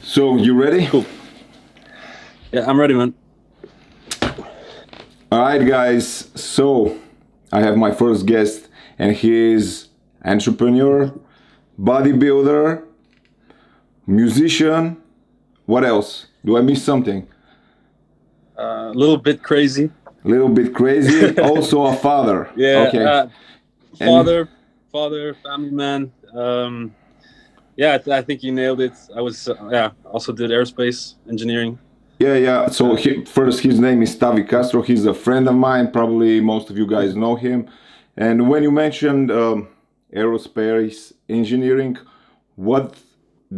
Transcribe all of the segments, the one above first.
So you ready? Cool. Yeah, I'm ready, man. All right, guys. So I have my first guest, and he is entrepreneur, bodybuilder, musician. What else? Do I miss something? A little bit crazy. A little bit crazy. Also a father. Yeah, Okay. And father, family man. Yeah, I think you nailed it. I was, also did aerospace engineering. yeah. So Uh, first, his name is Tavi Castro. He's a friend of mine. Probably most of you guys know him. And when you mentioned aerospace engineering, what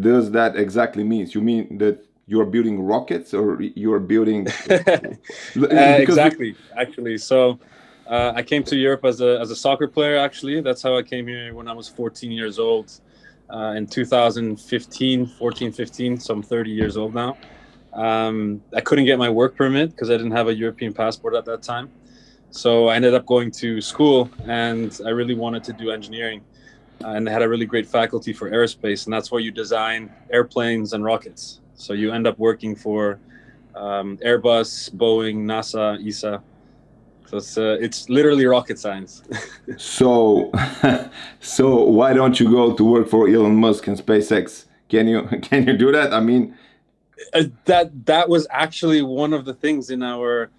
does that exactly mean? You mean that you're building rockets, or you're building? Because exactly, actually. So I came to Europe as a soccer player. Actually, that's how I came here when I was 14 years old. In 2015, 14, 15. So I'm 30 years old now. I couldn't get my work permit because I didn't have a European passport at that time. So I ended up going to school, and I really wanted to do engineering. And they had a really great faculty for aerospace, and that's where you design airplanes and rockets. So you end up working for Airbus, Boeing, NASA, ESA. So it's literally rocket science. so, so why don't you go to work for Elon Musk and SpaceX? Can you do that? I mean, That was actually one of the things in our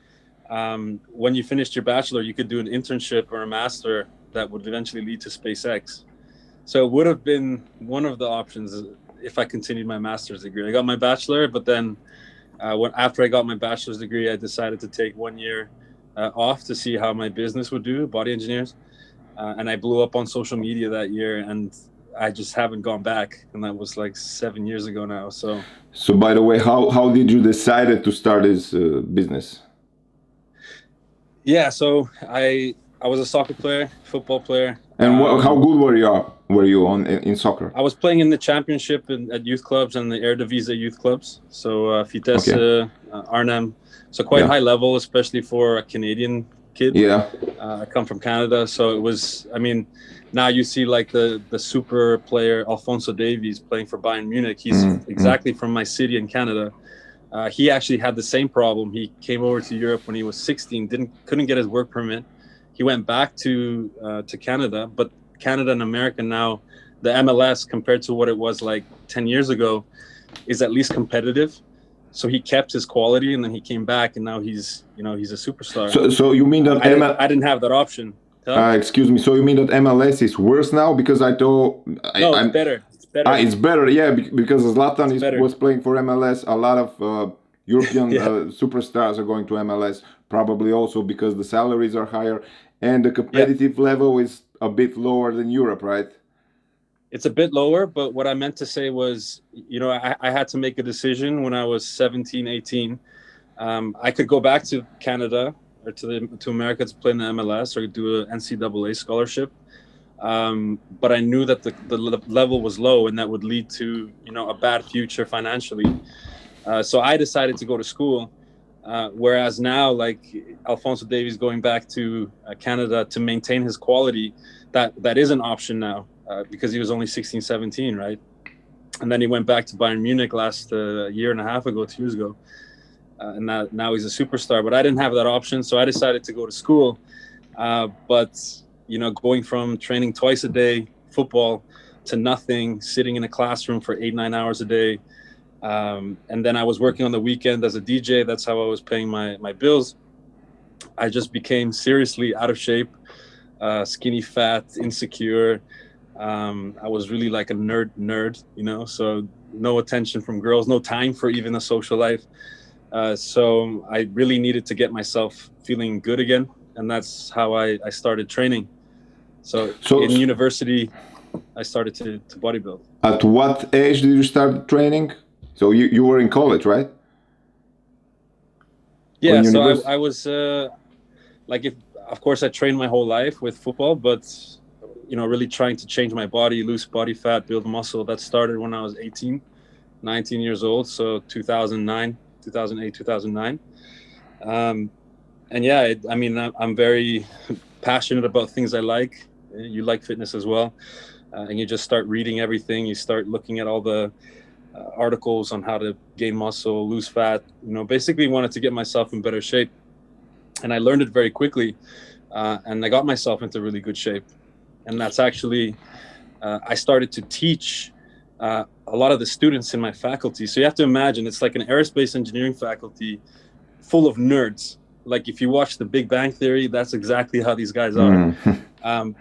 when you finished your bachelor, you could do an internship or a master that would eventually lead to SpaceX. So it would have been one of the options if I continued my master's degree. I got my bachelor, but then after I got my bachelor's degree, I decided to take 1 year off to see how my business would do, body engineers. And I blew up on social media that year, and I just haven't gone back. And that was like 7 years ago now. So so by the way, how did you decide to start this business? yeah, so I was a soccer player, football player. And how good were you on in soccer? I was playing in the championship at youth clubs and the Eredivisie youth clubs. So Vitesse, Okay. Arnhem. So quite Yeah. high level, especially for a Canadian kid. Yeah. I come from Canada, so it was. I mean, now you see like the super player Alphonso Davies playing for Bayern Munich. He's exactly from my city in Canada. He actually had the same problem. He came over to Europe when he was 16. Couldn't get his work permit. He went back to Canada, but Canada and America now, the MLS compared to what it was like 10 years ago, is at least competitive. So he kept his quality, and then he came back, and now he's a superstar. So you mean that I didn't have that option. excuse me. So you mean that MLS is worse now? Because I thought No, it's better. It's better. It's better, yeah, because Zlatan better. was playing for MLS. A lot of European Yeah. superstars are going to MLS, probably also because the salaries are higher and the competitive level is a bit lower than Europe, right? It's a bit lower, but what I meant to say was, I had to make a decision when I was 17, 18. I could go back to Canada or to America to play in the MLS or do an NCAA scholarship. But I knew that the level was low, and that would lead to, a bad future financially. So I decided to go to school. Whereas now, like Alphonso Davies going back to Canada to maintain his quality, that is an option now because he was only 16, 17, right? And then he went back to Bayern Munich last year and a half ago, 2 years ago. And now he's a superstar. But I didn't have that option, so I decided to go to school. But going from training twice a day, football, to nothing, sitting in a classroom for 8-9 hours a day. And then I was working on the weekend as a DJ. That's how I was paying my bills. I just became seriously out of shape, skinny, fat, insecure. I was really like a nerd, so no attention from girls, no time for even a social life. So I really needed to get myself feeling good again. And that's how I started training. So in university, I started to bodybuild. At what age did you start training? So you were in college, right? Yeah, so I was of course I trained my whole life with football, but really trying to change my body, lose body fat, build muscle. That started when I was 18, 19 years old. So 2008, 2009. And yeah, I'm very passionate about things I like. You like fitness as well. And you just start reading everything. You start looking at all the articles on how to gain muscle, lose fat. Basically wanted to get myself in better shape, and I learned it very quickly, and I got myself into really good shape. And that's actually I started to teach a lot of the students in my faculty. So you have to imagine it's like an aerospace engineering faculty full of nerds. Like if you watch The Big Bang Theory, that's exactly how these guys are.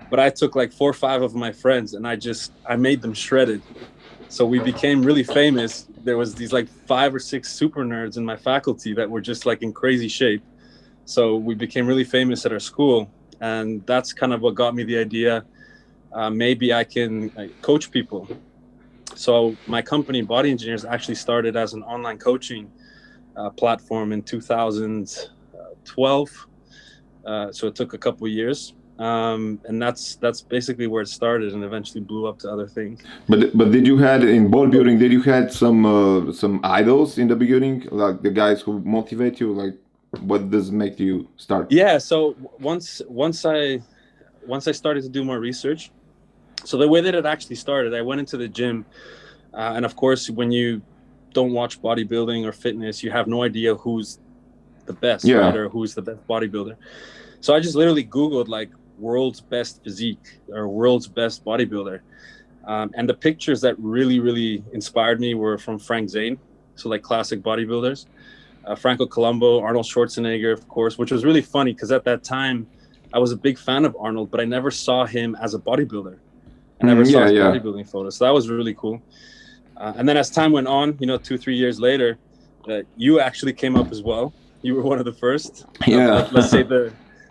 But I took like 4 or 5 of my friends and I made them shredded. So we became really famous. There was these like 5 or 6 super nerds in my faculty that were just like in crazy shape. So we became really famous at our school. And that's kind of what got me the idea. Maybe I can coach people. So my company, Body Engineers, actually started as an online coaching platform in 2012. So it took a couple of years. And that's basically where it started, and eventually blew up to other things. But did you had in bodybuilding? Did you had some idols in the beginning, like the guys who motivate you? Like, what does make you start? Yeah. So once I started to do more research, so the way that it actually started, I went into the gym, and of course, when you don't watch bodybuilding or fitness, you have no idea who's the best, right? Or who's the best bodybuilder. So I just literally Googled like world's best physique or world's best bodybuilder. And the pictures that really, really inspired me were from Frank Zane. So like classic bodybuilders, Franco Columbu, Arnold Schwarzenegger, of course, which was really funny because at that time I was a big fan of Arnold, but I never saw him as a bodybuilder. I never saw his bodybuilding photos. So that was really cool. And then as time went on, 2-3 years later, you actually came up as well. You were one of the first.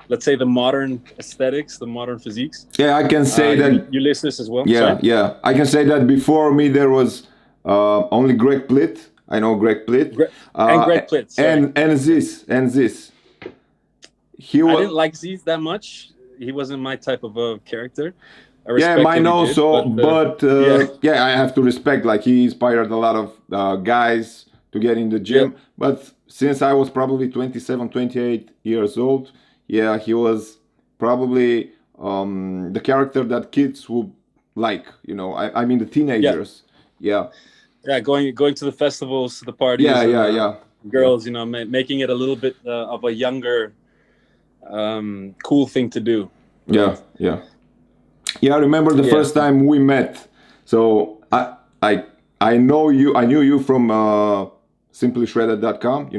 Let's say the modern aesthetics, the modern physiques. Yeah, I can say that you list this as well. Yeah, Sorry? yeah. I can say that before me there was only Greg Plitt. I know Greg Plitt. And Greg Plitt. Sorry. And this. I didn't like Ziz that much. He wasn't my type of a character. Yeah, mine also. But I have to respect. Like he inspired a lot of guys to get in the gym. Yeah. But since I was probably 27, 28 years old, yeah, he was probably the character that kids would like. I mean the teenagers. Yeah. Yeah, going to the festivals, to the parties. Yeah. Girls, making it a little bit of a younger, cool thing to do. Yeah. Yeah, I remember the first time we met. So I knew you from simplyshredded.com,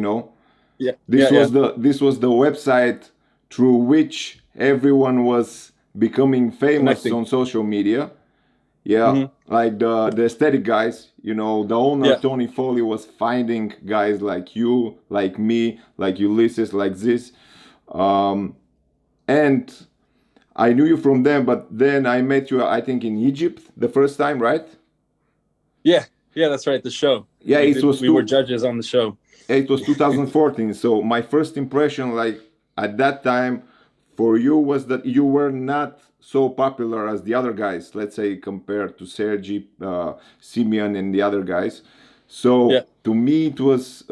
Yeah. This was the website through which everyone was becoming famous on social media. Yeah, like the aesthetic guys, the owner Tony Foley was finding guys like you, like me, like Ulysses, like this. And I knew you from them, but then I met you, I think, in Egypt the first time, right? Yeah, that's right, the show. Yeah, we were judges on the show. It was 2014, so my first impression, like, at that time, for you was that you were not so popular as the other guys, let's say, compared to Sergi, Simeon, and the other guys. So, to me, it was,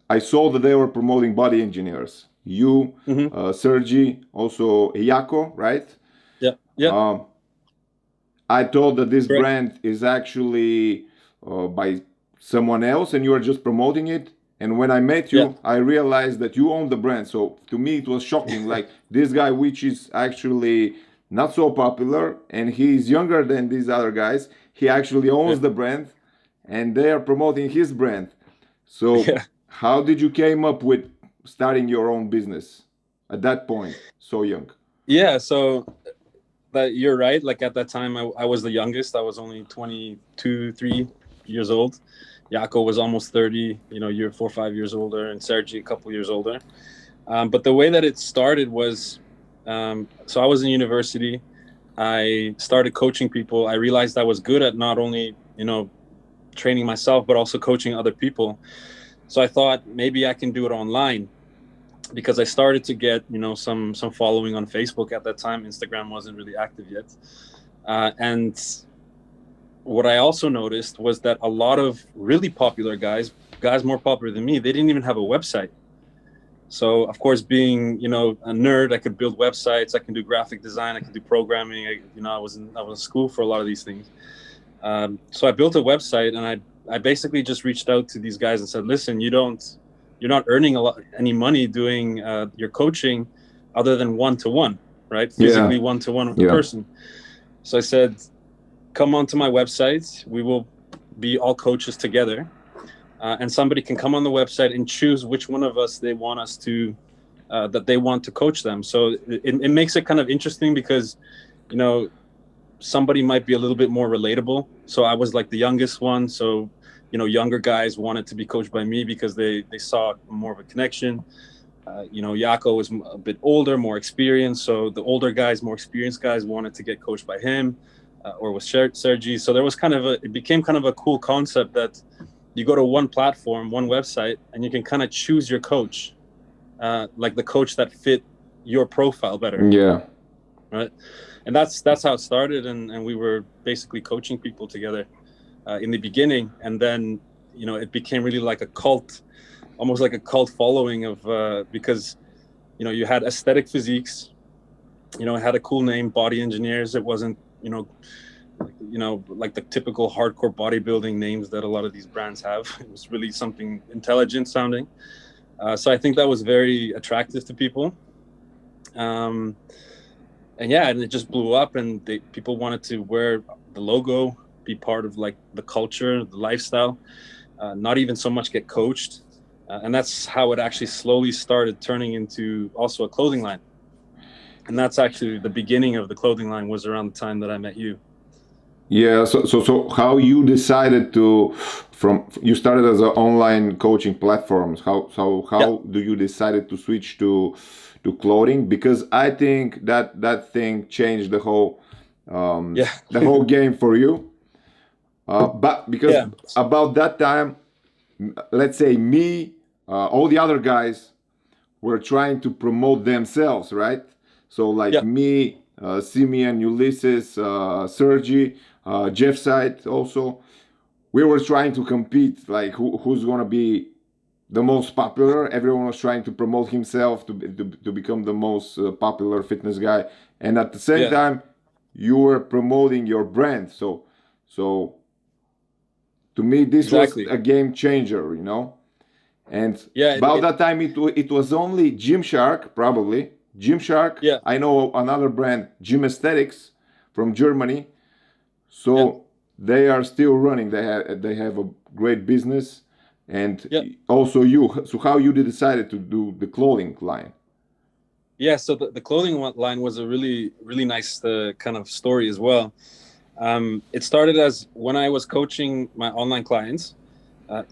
I saw that they were promoting Body Engineers. You, Sergi, also Jaco, right? Yeah. I thought that this brand is actually by someone else and you are just promoting it. And when I met you, I realized that you own the brand. So to me, it was shocking. Like this guy, which is actually not so popular and he's younger than these other guys, he actually owns the brand and they are promoting his brand. So how did you came up with starting your own business at that point, so young? Yeah, so you're right. Like at that time, I was the youngest. I was only 22, 3 years old. Jaco was almost 30. You're 4 or 5 years older, and Sergi a couple years older. But the way that it started was, so I was in university. I started coaching people. I realized I was good at not only training myself, but also coaching other people. So I thought maybe I can do it online, because I started to get, some following on Facebook at that time. Instagram wasn't really active yet. And what I also noticed was that a lot of really popular guys more popular than me, they didn't even have a website. So, of course, being, a nerd, I could build websites, I can do graphic design, I can do programming. I was in school for a lot of these things. So I built a website and I I basically just reached out to these guys and said, listen, you're not earning any money doing your coaching other than one-to-one, right? Physically one-to-one with the person. So I said, come onto my website. We will be all coaches together. And somebody can come on the website and choose which one of us they want us to, that they want to coach them. So it makes it kind of interesting because, you know, somebody might be a little bit more relatable. So I was like the youngest one. So, you know, younger guys wanted to be coached by me because they saw more of a connection. You know, Yako was a bit older, more experienced. So the older guys, more experienced guys wanted to get coached by him or with Sergi. So there was it became kind of a cool concept that you go to one platform, one website, and you can kind of choose your coach, like the coach that fit your profile better. Yeah. Right. And that's how it started. And we were basically coaching people together in the beginning. And then, you know, it became really like a cult, almost like a cult following of, because, you know, you had aesthetic physiques, you know, it had a cool name, Body Engineers. It wasn't, like the typical hardcore bodybuilding names that a lot of these brands have. It was really something intelligent sounding. So I think that was very attractive to people. And it just blew up, and people wanted to wear the logo, be part of like the culture, the lifestyle, not even so much get coached. And that's how it actually slowly started turning into also a clothing line. And that's actually the beginning of the clothing line was around the time that I met you. Yeah. So how you decided you started as an online coaching platforms. How do you decided to switch to clothing? Because I think that thing changed the whole the whole game for you. But because about that time, let's say me, all the other guys were trying to promote themselves, right? So like me, Simeon, Ulysses, Sergi, Jeff Side also, we were trying to compete, like who's gonna be the most popular. Everyone was trying to promote himself to become the most popular fitness guy, and at the same time, you were promoting your brand. So to me, this was a game changer, you know. And about that time, it was only Gymshark, probably. Gymshark. Yeah. I know another brand, Gym Aesthetics, from Germany. So they are still running. They have a great business, and also you. So how you decided to do the clothing line? Yeah. So the clothing line was a really, really nice kind of story as well. It started as when I was coaching my online clients.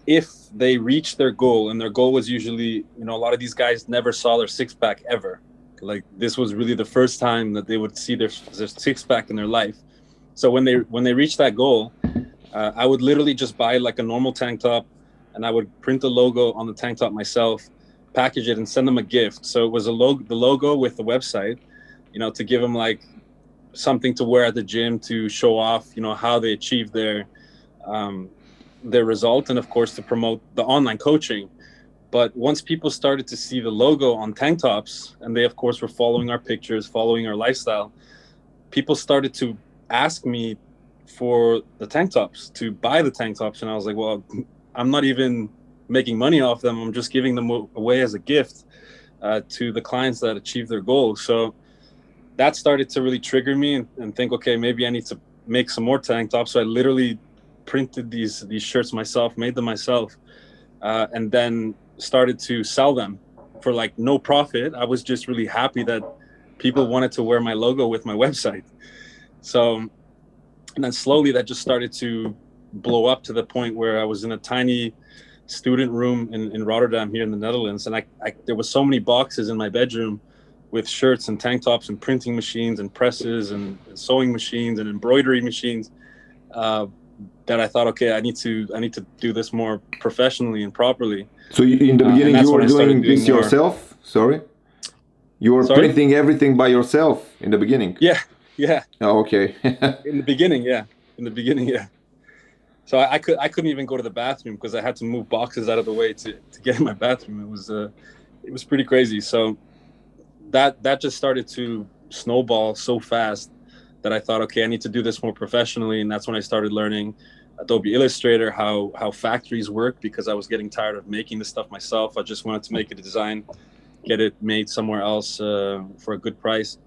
If they reached their goal, and their goal was usually, you know, a lot of these guys never saw their six-pack ever. Like this was really the first time that they would see their six-pack in their life. So when they reached that goal, I would literally just buy like a normal tank top, and I would print the logo on the tank top myself, package it, and send them a gift. So it was the logo with the website, you know, to give them like something to wear at the gym to show off, you know, how they achieved their result, and of course to promote the online coaching. But once people started to see the logo on tank tops, and they of course were following our pictures, following our lifestyle, people started to ask me for the tank tops, to buy the tank tops. And I was like, well, I'm not even making money off them. I'm just giving them away as a gift to the clients that achieve their goals. So that started to really trigger me and think, okay, maybe I need to make some more tank tops. So I literally printed these shirts myself, made them myself, and then started to sell them for like no profit. I was just really happy that people wanted to wear my logo with my website. So, and then slowly that just started to blow up to the point where I was in a tiny student room in Rotterdam here in the Netherlands. And I there was so many boxes in my bedroom with shirts and tank tops and printing machines and presses and sewing machines and embroidery machines, that I thought, okay, I need to do this more professionally and properly. So in the beginning, you were doing this yourself? Sorry? You were printing everything by yourself in the beginning? Yeah. Oh, okay. In the beginning, yeah. So I couldn't even go to the bathroom because I had to move boxes out of the way to get in my bathroom. It was pretty crazy. So that just started to snowball so fast that I thought, okay, I need to do this more professionally. And that's when I started learning Adobe Illustrator, how factories work, because I was getting tired of making the stuff myself. I just wanted to make a design, get it made somewhere else for a good price.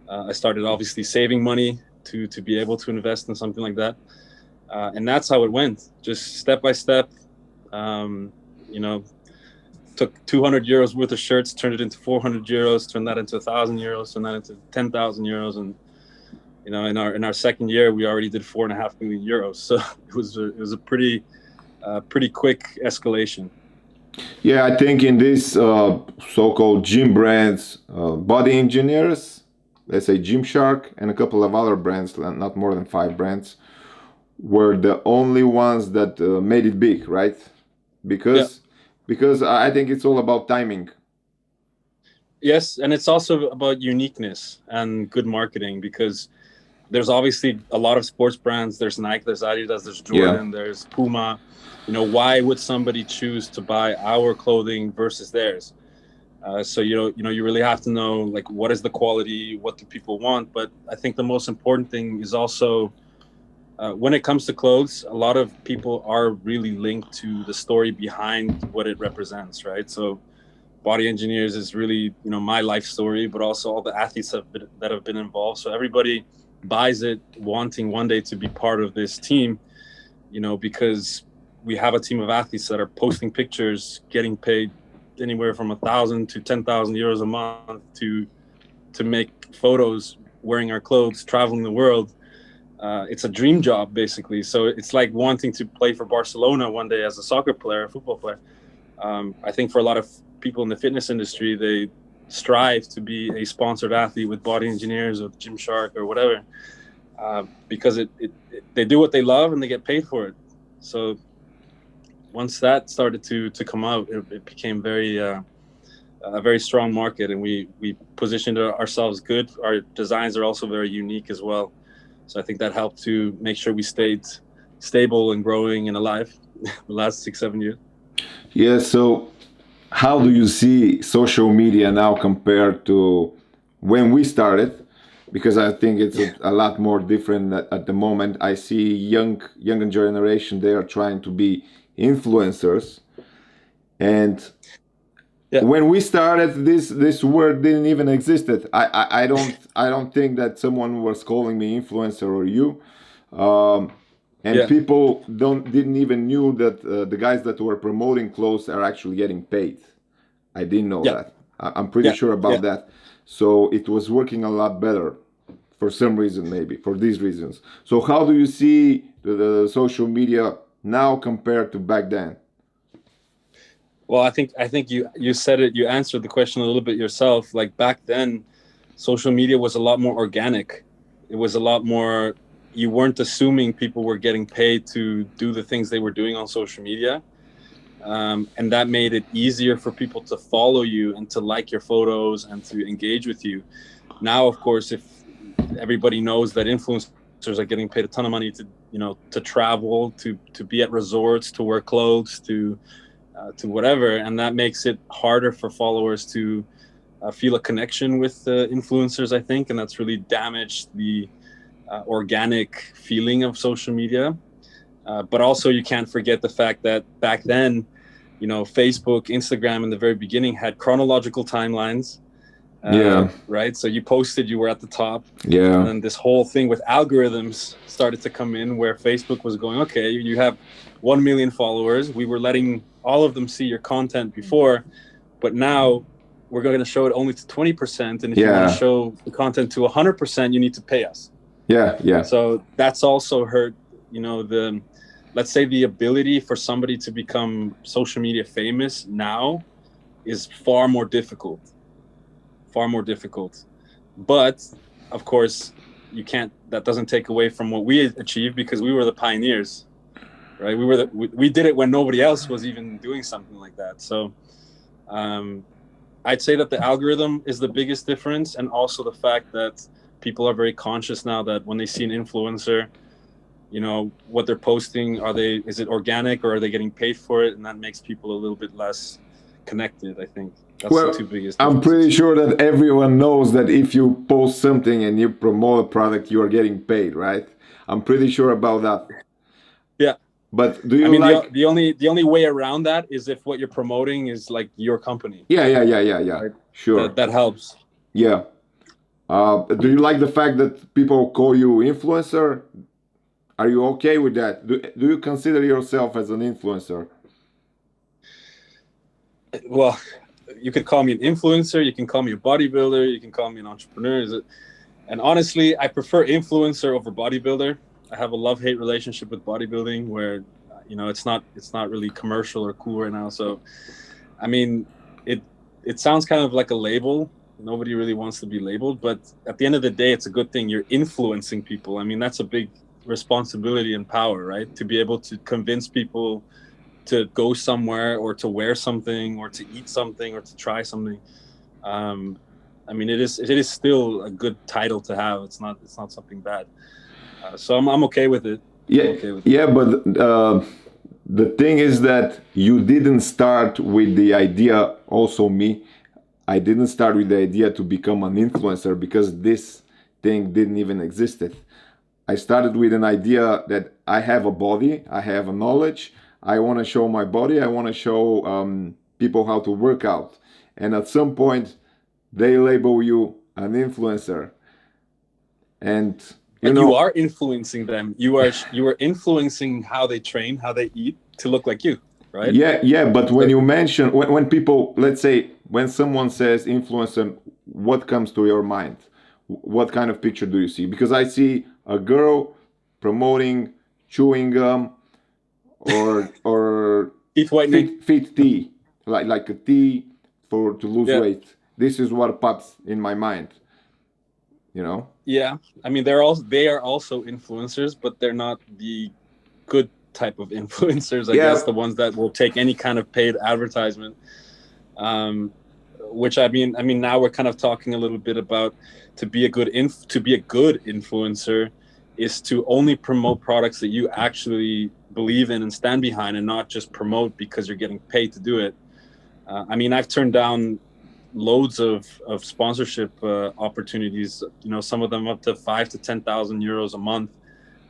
I started obviously saving money to be able to invest in something like that. And that's how it went, just step by step. You know, took 200 euros worth of shirts, turned it into 400 euros, turned that into 1,000 euros, turned that into 10,000 euros. And, you know, in our second year, we already did 4.5 million euros. So it was a pretty quick escalation. Yeah, I think in these so-called gym brands, Body Engineers, let's say Gymshark, and a couple of other brands, not more than 5 brands, were the only ones that made it big, right? Because I think it's all about timing. Yes, and it's also about uniqueness and good marketing, because there's obviously a lot of sports brands. There's Nike, there's Adidas, there's Jordan, there's Puma. You know, why would somebody choose to buy our clothing versus theirs? So you really have to know, like, what is the quality, what do people want. But I think the most important thing is also when it comes to clothes, a lot of people are really linked to the story behind what it represents, right? So Body Engineers is really, you know, my life story, but also all the athletes that have been involved. So everybody buys it wanting one day to be part of this team, you know, because we have a team of athletes that are posting pictures, getting paid anywhere from 1,000 to 10,000 euros a month to make photos wearing our clothes, traveling the world. It's a dream job, basically. So it's like wanting to play for Barcelona one day as a soccer player, a football player. I think for a lot of people in the fitness industry, they strive to be a sponsored athlete with Body Engineers or Gymshark or whatever, because they do what they love and they get paid for it. So once that started to come out, it became a very strong market, and we positioned ourselves good. Our designs are also very unique as well. So I think that helped to make sure we stayed stable and growing and alive the last 6-7 years. Yeah, so how do you see social media now compared to when we started? Because I think it's a lot more different at the moment. I see younger generation, they are trying to be influencers. And when we started, this word didn't even existed. I don't think that someone was calling me influencer or you. People didn't even knew that the guys that were promoting clothes are actually getting paid. I didn't know that. I'm pretty sure about that. So it was working a lot better for some reason, maybe for these reasons. So how do you see the social media now compared to back then? Well, I think you said it. You answered the question a little bit yourself. Like, back then, social media was a lot more organic. It was a lot more. You weren't assuming people were getting paid to do the things they were doing on social media, and that made it easier for people to follow you and to like your photos and to engage with you. Now, of course, if everybody knows that influencers are getting paid a ton of money to travel, to be at resorts, to wear clothes, to whatever, and that makes it harder for followers to feel a connection with influencers, I think, and that's really damaged the organic feeling of social media. But also, you can't forget the fact that back then, you know, Facebook, Instagram in the very beginning had chronological timelines. Right. So you posted, you were at the top. Yeah. And then this whole thing with algorithms started to come in, where Facebook was going, okay, you have 1 million followers. We were letting all of them see your content before, but now we're going to show it only to 20%. And if you want to show the content to 100%, you need to pay us. Yeah. So that's also hurt, you know, let's say the ability for somebody to become social media famous now is far more difficult. But of course, that doesn't take away from what we achieved, because we were the pioneers, right? We did it when nobody else was even doing something like that. So I'd say that the algorithm is the biggest difference, and also the fact that people are very conscious now that when they see an influencer, you know, what they're posting, is it organic or are they getting paid for it? And that makes people a little bit less connected, I think. That's the two biggest differences. I'm pretty sure that everyone knows that if you post something and you promote a product, you are getting paid, right? I'm pretty sure about that. But do you I mean, like? the only way around that is if what you're promoting is like your company. Yeah. Right? Sure. That helps. Yeah. Do you like the fact that people call you influencer? Are you okay with that? Do you consider yourself as an influencer? Well, you could call me an influencer, you can call me a bodybuilder, you can call me an entrepreneur. And honestly, I prefer influencer over bodybuilder. I have a love-hate relationship with bodybuilding where it's not really commercial or cool right now. So I mean, it sounds kind of like a label. Nobody really wants to be labeled, but at the end of the day, it's a good thing. You're influencing people. I mean, that's a big responsibility and power, right? To be able to convince people to go somewhere or to wear something or to eat something or to try something. I mean, it is still a good title to have. It's not something bad. So I'm okay with it. Yeah, I'm okay with yeah, but the thing is that you didn't start with the idea. Also, me, I didn't start with the idea to become an influencer because this thing didn't even existed. I started with an idea that I have a body, I have a knowledge, I want to show my body, I want to show people how to work out, and at some point, they label you an influencer, and But you are influencing them. You are influencing how they train, how they eat to look like you, right? Yeah. But when So, you mention when people, let's say, when someone says influencer, what comes to your mind? What kind of picture do you see? Because I see a girl promoting chewing gum or teeth whitening. fit tea, like a tea for to lose Yeah. weight. This is what pops in my mind. You know? Yeah. I mean, they are also influencers, but they're not the good type of influencers, I guess, Yeah. the ones that will take any kind of paid advertisement. Which I mean now we're kind of talking a little bit about to be a good influencer is to only promote products that you actually believe in and stand behind, and not just promote because you're getting paid to do it. I mean, I've turned down loads of sponsorship opportunities, some of them up to 5 to 10,000 euros a month,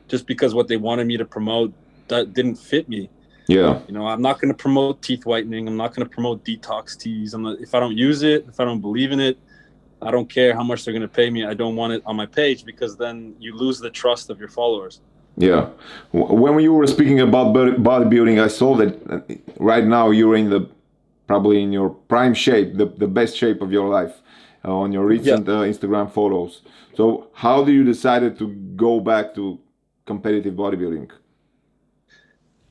just because what they wanted me to promote that didn't fit me. Yeah. I'm not going to promote teeth whitening. I'm not going to promote detox teas. If I don't use it, if I don't believe in it, I don't care how much they're going to pay me. I don't want it on my page, because then you lose the trust of your followers. Yeah. When you were speaking about bodybuilding, I saw that right now you're probably in your prime shape, the best shape of your life, on your recent Instagram photos. So how do you decided to go back to competitive bodybuilding?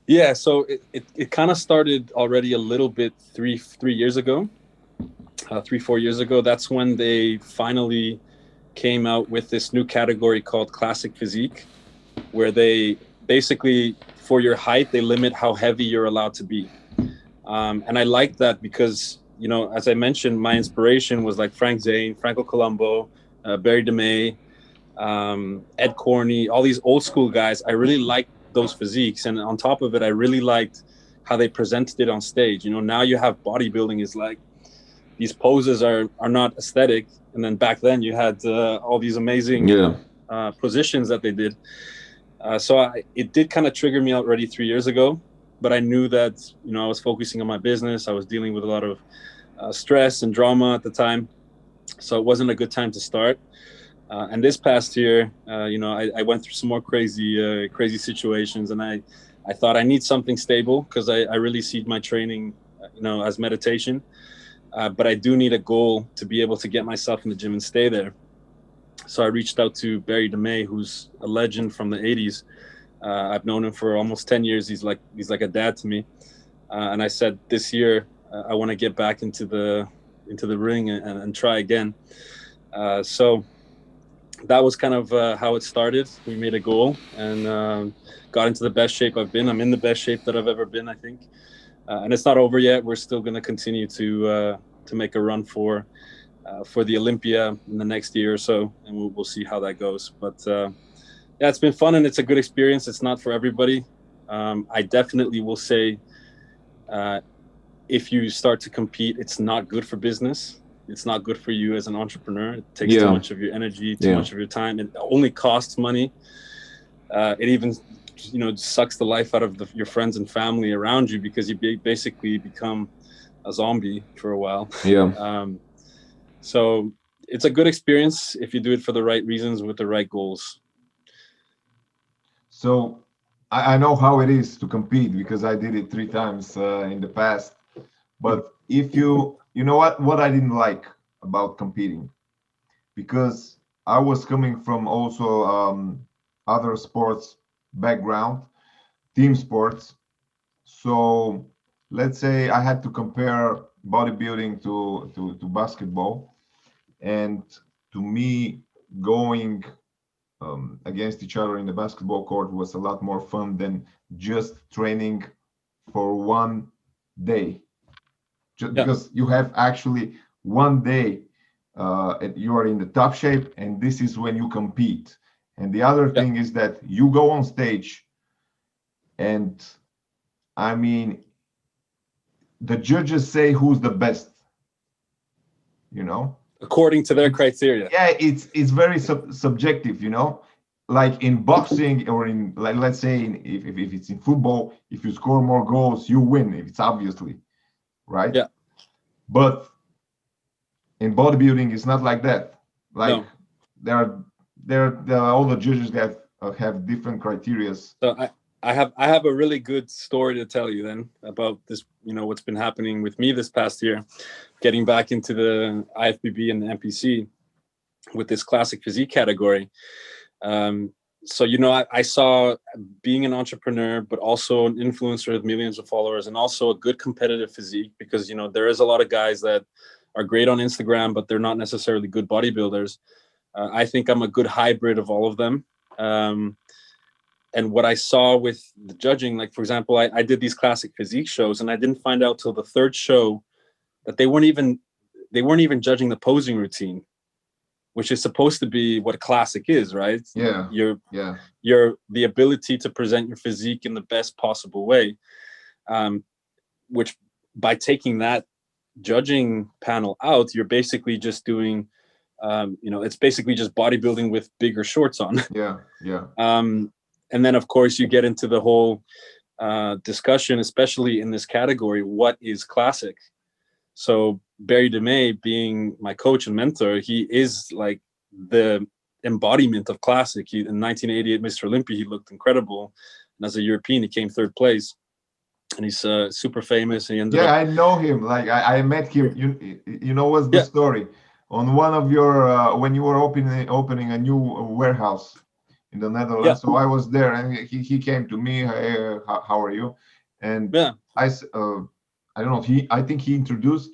Yeah, so it kind of started already a little bit 3 years ago, 4 years ago. That's when they finally came out with this new category called classic physique, where they basically, for your height, they limit how heavy you're allowed to be. And I like that because, as I mentioned, my inspiration was like Frank Zane, Franco Colombo, Barry DeMay, Ed Corney, all these old school guys. I really liked those physiques. And on top of it, I really liked how they presented it on stage. Now you have bodybuilding is like, these poses are not aesthetic. And then back then you had all these amazing positions that they did. So it did kind of trigger me already 3 years ago. But I knew that, I was focusing on my business. I was dealing with a lot of stress and drama at the time. So it wasn't a good time to start. And this past year, I went through some more crazy situations. And I thought I need something stable, because I really see my training, as meditation. But I do need a goal to be able to get myself in the gym and stay there. So I reached out to Barry DeMay, who's a legend from the 80s. I've known him for almost 10 years. He's like a dad to me. And I said, this year, I want to get back into the ring and try again. So that was kind of how it started. We made a goal and got into the best shape I've been. I'm in the best shape that I've ever been, I think. And it's not over yet. We're still going to continue to make a run for the Olympia in the next year or so, and we'll see how that goes. But yeah, it's been fun and it's a good experience. It's not for everybody. I definitely will say, if you start to compete, it's not good for business. It's not good for you as an entrepreneur. It takes too much of your energy, too much of your time. It only costs money. It even sucks the life out of your friends and family around you, because you basically become a zombie for a while. Yeah. So it's a good experience if you do it for the right reasons with the right goals. So I know how it is to compete because I did it 3 times in the past. But if you know what I didn't like about competing, because I was coming from also other sports background, team sports. So let's say I had to compare bodybuilding to basketball, and to me, going against each other in the basketball court was a lot more fun than just training for one day. Just Yeah. because you have actually one day, you are in the top shape, and this is when you compete. And the other Yeah. thing is that you go on stage, and I mean, the judges say who's the best, you know? According to their criteria. Yeah, it's very subjective, you know? Like in boxing, or in, like, let's say if it's in football, if you score more goals, you win. If it's obviously, right? Yeah. But in bodybuilding, it's not like that. Like No. there are all the judges that have different criterias. So I have a really good story to tell you then about this, what's been happening with me this past year, getting back into the IFBB and the NPC with this classic physique category. So, I saw, being an entrepreneur, but also an influencer with millions of followers, and also a good competitive physique, because, there is a lot of guys that are great on Instagram, but they're not necessarily good bodybuilders. I think I'm a good hybrid of all of them. And what I saw with the judging, like, for example, I did these classic physique shows, and I didn't find out till the third show that they weren't even judging the posing routine, which is supposed to be what classic is, right? Yeah. Your the ability to present your physique in the best possible way, which, by taking that judging panel out, you're basically just doing, it's basically just bodybuilding with bigger shorts on. Yeah. And then, of course, you get into the whole discussion, especially in this category, what is classic? So Barry DeMay, being my coach and mentor, he is like the embodiment of classic. In 1988 Mr. Olympia, he looked incredible. And as a European, he came third place. And he's super famous. And he ended up... I know him. Like I met him. You know what's the story? On one of your when you were opening a new warehouse in the Netherlands. So I was there, and he came to me. Hey, how are you? And I don't know. I think he introduced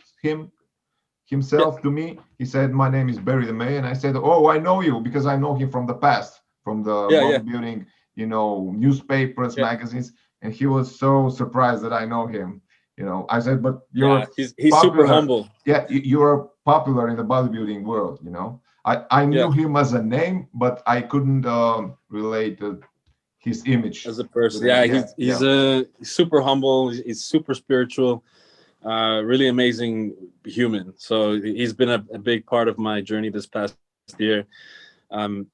himself to me. He said, "My name is Barry DeMay," and I said, "Oh, I know you because I know him from the past, from the bodybuilding, newspapers, magazines." And he was so surprised that I know him. I said, "But you're he's popular. Super humble. Yeah, you're popular in the bodybuilding world. I knew him as a name, but I couldn't relate his image as a person. He's super humble. He's super spiritual. Really amazing human. So he's been a big part of my journey this past year. And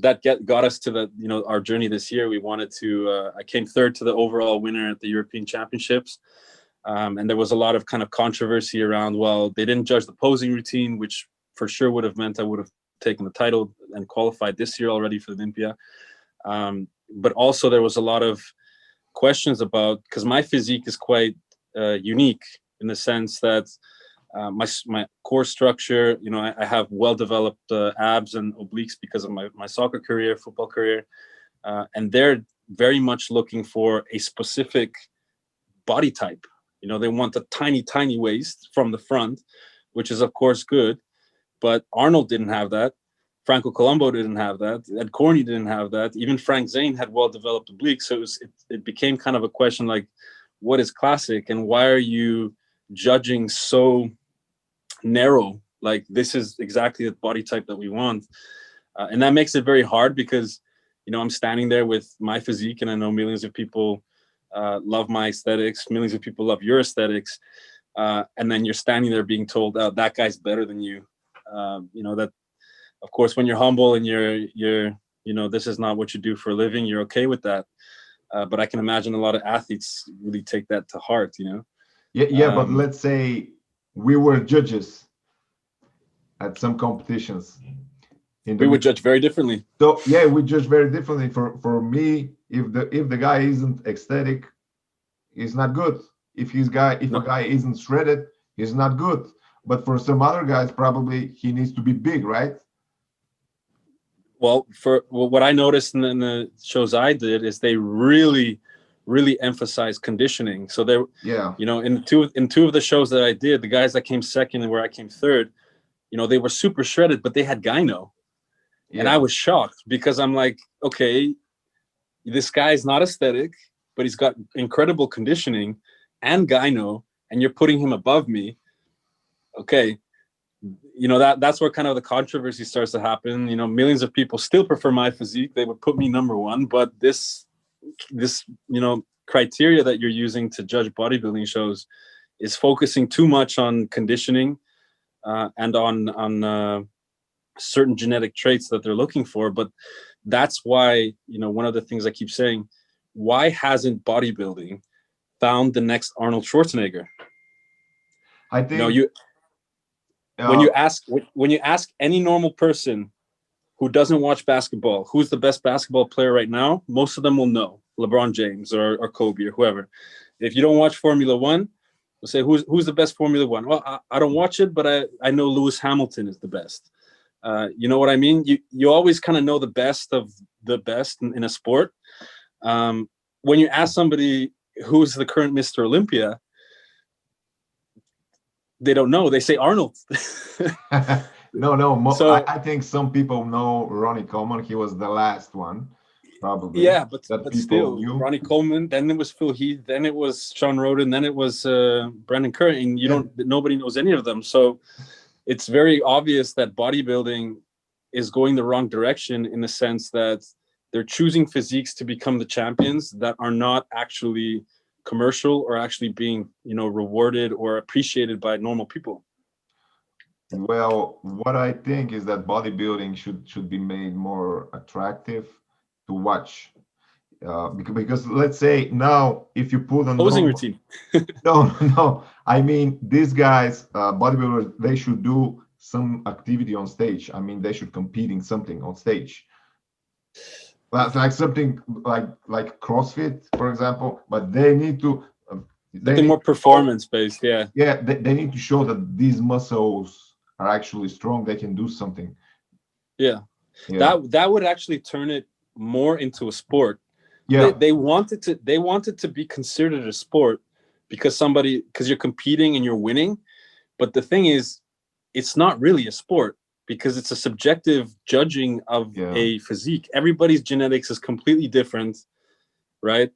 that got us to our journey this year. We wanted to. I came third to the overall winner at the European Championships, and there was a lot of kind of controversy around. Well, they didn't judge the posing routine, which for sure would have meant I would have taken the title and qualified this year already for the Olympia. But also there was a lot of questions about, because my physique is quite unique in the sense that my core structure, I have well-developed abs and obliques because of my soccer career, football career. And they're very much looking for a specific body type. They want a tiny, tiny waist from the front, which is, of course, good. But Arnold didn't have that. Franco Colombo didn't have that. Ed Corney didn't have that. Even Frank Zane had well-developed obliques. So it became kind of a question like, what is classic? And why are you judging so narrow? Like, this is exactly the body type that we want. And that makes it very hard because, I'm standing there with my physique, and I know millions of people love my aesthetics. Millions of people love your aesthetics. And then you're standing there being told, oh, that guy's better than you. That, of course, when you're humble and you're this is not what you do for a living. You're okay with that. But I can imagine a lot of athletes really take that to heart, Yeah, but let's say we were judges at some competitions. We would judge very differently. So yeah, we judge very differently. For me, if the guy isn't ecstatic, he's not good. If a guy isn't shredded, he's not good. But for some other guys, probably he needs to be big, right? Well, what I noticed in the shows I did is they really, really emphasize conditioning. So in two of the shows that I did, the guys that came second and where I came third, they were super shredded, but they had gyno. Yeah. And I was shocked because I'm like, okay, this guy's not aesthetic, but he's got incredible conditioning and gyno, and you're putting him above me. Okay. That's where kind of the controversy starts to happen. Millions of people still prefer my physique. They would put me number one, but this criteria that you're using to judge bodybuilding shows is focusing too much on conditioning and on certain genetic traits that they're looking for. But that's why, one of the things I keep saying, why hasn't bodybuilding found the next Arnold Schwarzenegger? I think when you ask any normal person who doesn't watch basketball, who's the best basketball player right now, most of them will know LeBron James or Kobe or whoever. If you don't watch Formula One, they'll say, who's the best Formula One? Well, I don't watch it, but I know Lewis Hamilton is the best. You know what I mean? You always kind of know the best of the best in a sport. When you ask somebody who's the current Mr. Olympia, they don't know. They say Arnold. No. So, I think some people know Ronnie Coleman. He was the last one, probably. Yeah, but still, knew. Ronnie Coleman. Then it was Phil Heath. Then it was Sean Roden. Then it was Brandon Curry. And nobody knows any of them. So it's very obvious that bodybuilding is going the wrong direction in the sense that they're choosing physiques to become the champions that are not actually commercial or actually being, rewarded or appreciated by normal people. Well, what I think is that bodybuilding should be made more attractive to watch. Because let's say now, if you put on posing routine. No. I mean, these guys, bodybuilders, they should do some activity on stage. I mean, they should compete in something on stage. Like something like CrossFit, for example. But they need to. Something more performance-based, yeah. Yeah, they need to show that these muscles are actually strong. They can do something. Yeah. That would actually turn it more into a sport. Yeah, they wanted to be considered a sport because you're competing and you're winning. But the thing is, it's not really a sport because it's a subjective judging of a physique. Everybody's genetics is completely different, right?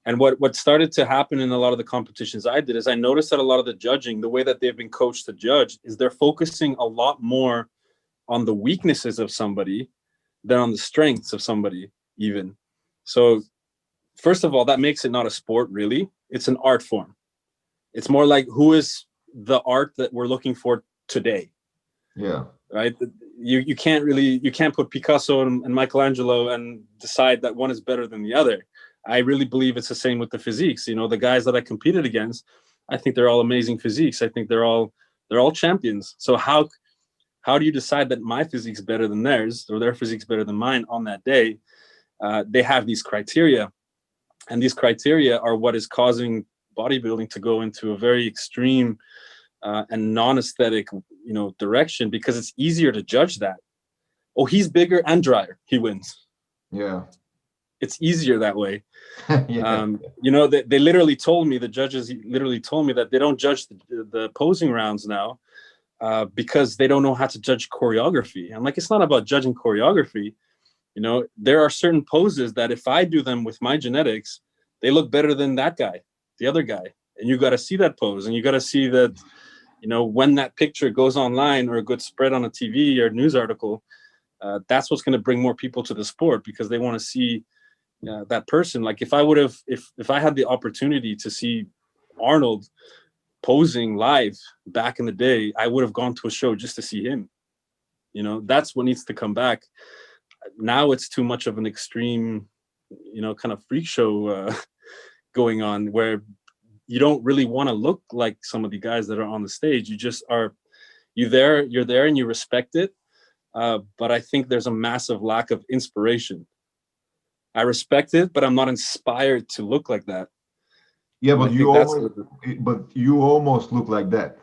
And what started to happen in a lot of the competitions I did is I noticed that a lot of the judging, the way that they've been coached to judge, is they're focusing a lot more on the weaknesses of somebody than on the strengths of somebody even. So first of all, that makes it not a sport, really. It's an art form. It's more like, who is the art that we're looking for today? Yeah. Right? You can't put Picasso and Michelangelo and decide that one is better than the other. I really believe it's the same with the physiques. The guys that I competed against, I think they're all amazing physiques. I think they're all champions. So how do you decide that my physique's better than theirs or their physique's better than mine on that day? They have these criteria, and these criteria are what is causing bodybuilding to go into a very extreme and non-aesthetic, direction, because it's easier to judge that. Oh, he's bigger and drier, he wins. Yeah. It's easier that way. Yeah. They literally told me, the judges literally told me that they don't judge the posing rounds now because they don't know how to judge choreography. I'm like, it's not about judging choreography. There are certain poses that if I do them with my genetics, they look better than that guy, the other guy. And you got to see that pose, and you got to see that, when that picture goes online or a good spread on a TV or news article, that's what's going to bring more people to the sport, because they want to see that person. Like if I had the opportunity to see Arnold posing live back in the day, I would have gone to a show just to see him. That's what needs to come back. now it's too much of an extreme, kind of freak show going on, where you don't really want to look like some of the guys that are on the stage. You just are, you're there and you respect it. But I think there's a massive lack of inspiration. I respect it, but I'm not inspired to look like that. Yeah, And but you almost look like that.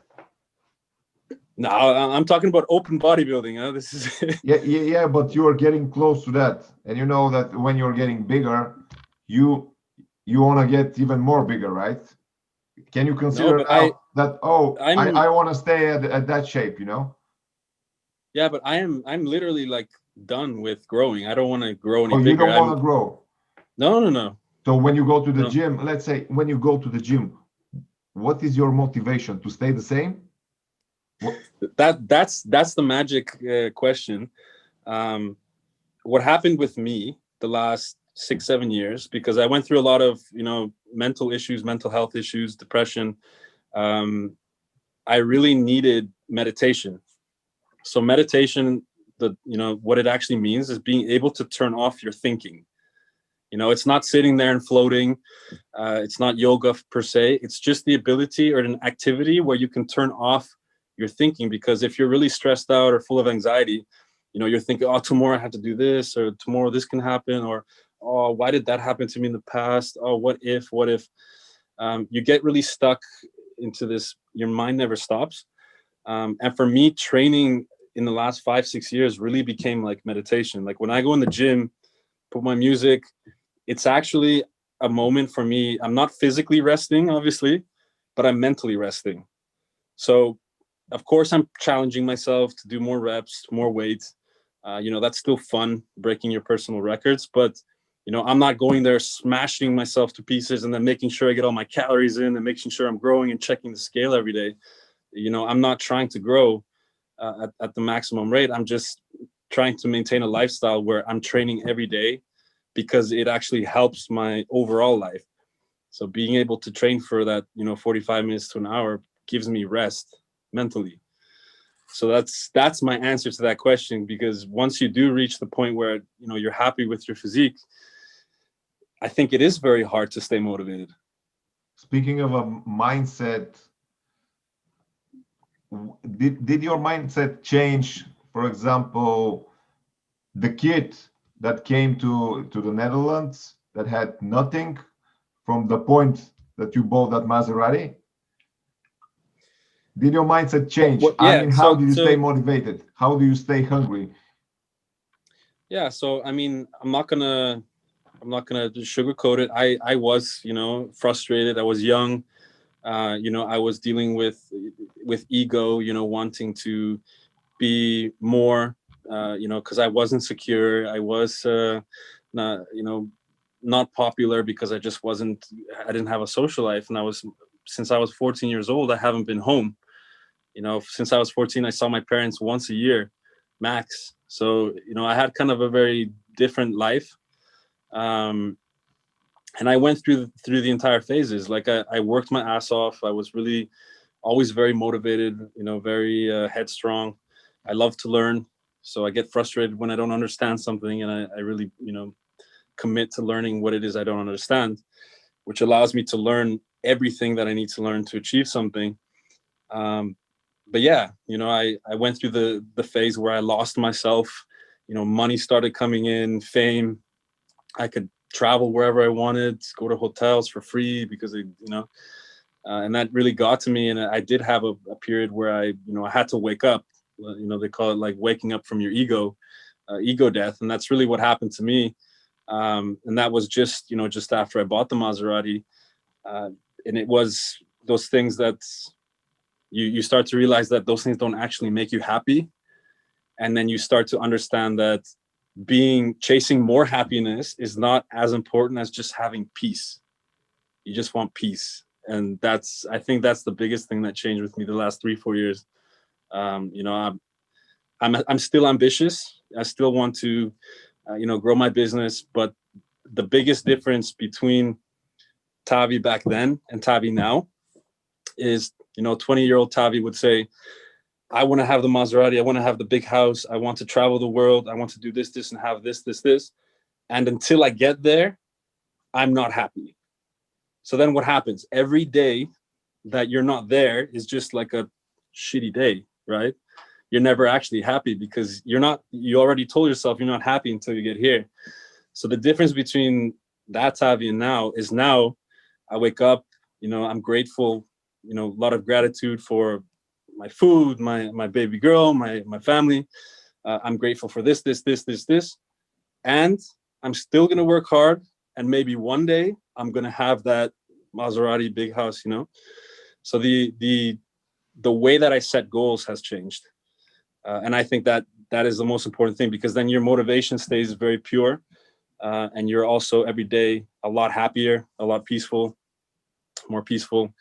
No, I'm talking about open bodybuilding. Huh? This is yeah, but you are getting close to that, and you know that when you're getting bigger, you want to get even more bigger, right? Can you consider now that, I want to stay at that shape, Yeah, but I'm literally like done with growing. I don't want to grow any bigger. You don't want to grow? No. So when you go to the gym, let's say when you go to the gym, what is your motivation? To stay the same? That's the magic question. What happened with me the last 6-7 years, because I went through a lot of mental issues, mental health issues, depression. I really needed meditation. So meditation, what it actually means is being able to turn off your thinking. It's not sitting there and floating. It's not yoga per se. It's just the ability or an activity where you can turn off your thinking. Because if you're really stressed out or full of anxiety, you're thinking, oh, tomorrow I have to do this, or tomorrow this can happen, or, oh, why did that happen to me in the past? Oh, what if? You get really stuck into this. Your mind never stops. And for me, training in the last 5-6 years really became like meditation. Like when I go in the gym, put my music, it's actually a moment for me. I'm not physically resting, obviously, but I'm mentally resting. So, of course, I'm challenging myself to do more reps, more weight. That's still fun, breaking your personal records. But, I'm not going there smashing myself to pieces and then making sure I get all my calories in and making sure I'm growing and checking the scale every day. I'm not trying to grow at the maximum rate. I'm just trying to maintain a lifestyle where I'm training every day, because it actually helps my overall life. So being able to train for that, 45 minutes to an hour gives me rest mentally. So that's my answer to that question, because once you do reach the point where, you're happy with your physique, I think it is very hard to stay motivated. Speaking of a mindset, did your mindset change? For example, the kid that came to the Netherlands that had nothing, from the point that you bought that Maserati, did your mindset change? How do you stay motivated? How do you stay hungry? Yeah, so I'm not gonna sugarcoat it. I was, frustrated. I was young. I was dealing with ego, wanting to be more, because I wasn't secure. I was not popular, because I didn't have a social life. And since I was 14 years old, I haven't been home. Since I was 14, I saw my parents once a year, max. So, I had kind of a very different life. And I went through the entire phases. Like I worked my ass off. I was really always very motivated, very headstrong. I love to learn. So I get frustrated when I don't understand something, and I really, commit to learning what it is I don't understand, which allows me to learn everything that I need to learn to achieve something. But yeah, I went through the phase where I lost myself. Money started coming in, fame. I could travel wherever I wanted, go to hotels for free, because and that really got to me. And I did have a period where I had to wake up. They call it like waking up from your ego death, and that's really what happened to me. And that was just after I bought the Maserati, and it was those things that you start to realize that those things don't actually make you happy, and then you start to understand that chasing more happiness is not as important as just having peace. You just want peace. And I think that's the biggest thing that changed with me the last 3-4 years. I'm still ambitious. I still want to, grow my business. But the biggest difference between Tavi back then and Tavi now is, 20-year-old Tavi would say, I want to have the Maserati. I want to have the big house. I want to travel the world. I want to do this, and have this. And until I get there, I'm not happy. So then what happens? Every day that you're not there is just like a shitty day, right? You're never actually happy because you already told yourself you're not happy until you get here. So the difference between that Tavi and now is now I wake up, I'm grateful, a lot of gratitude for my food, my baby girl, my family. I'm grateful for this. And I'm still going to work hard. And maybe one day I'm going to have that Maserati big house, So the way that I set goals has changed. And I think that is the most important thing, because then your motivation stays very pure. And you're also every day a lot happier, a lot more peaceful.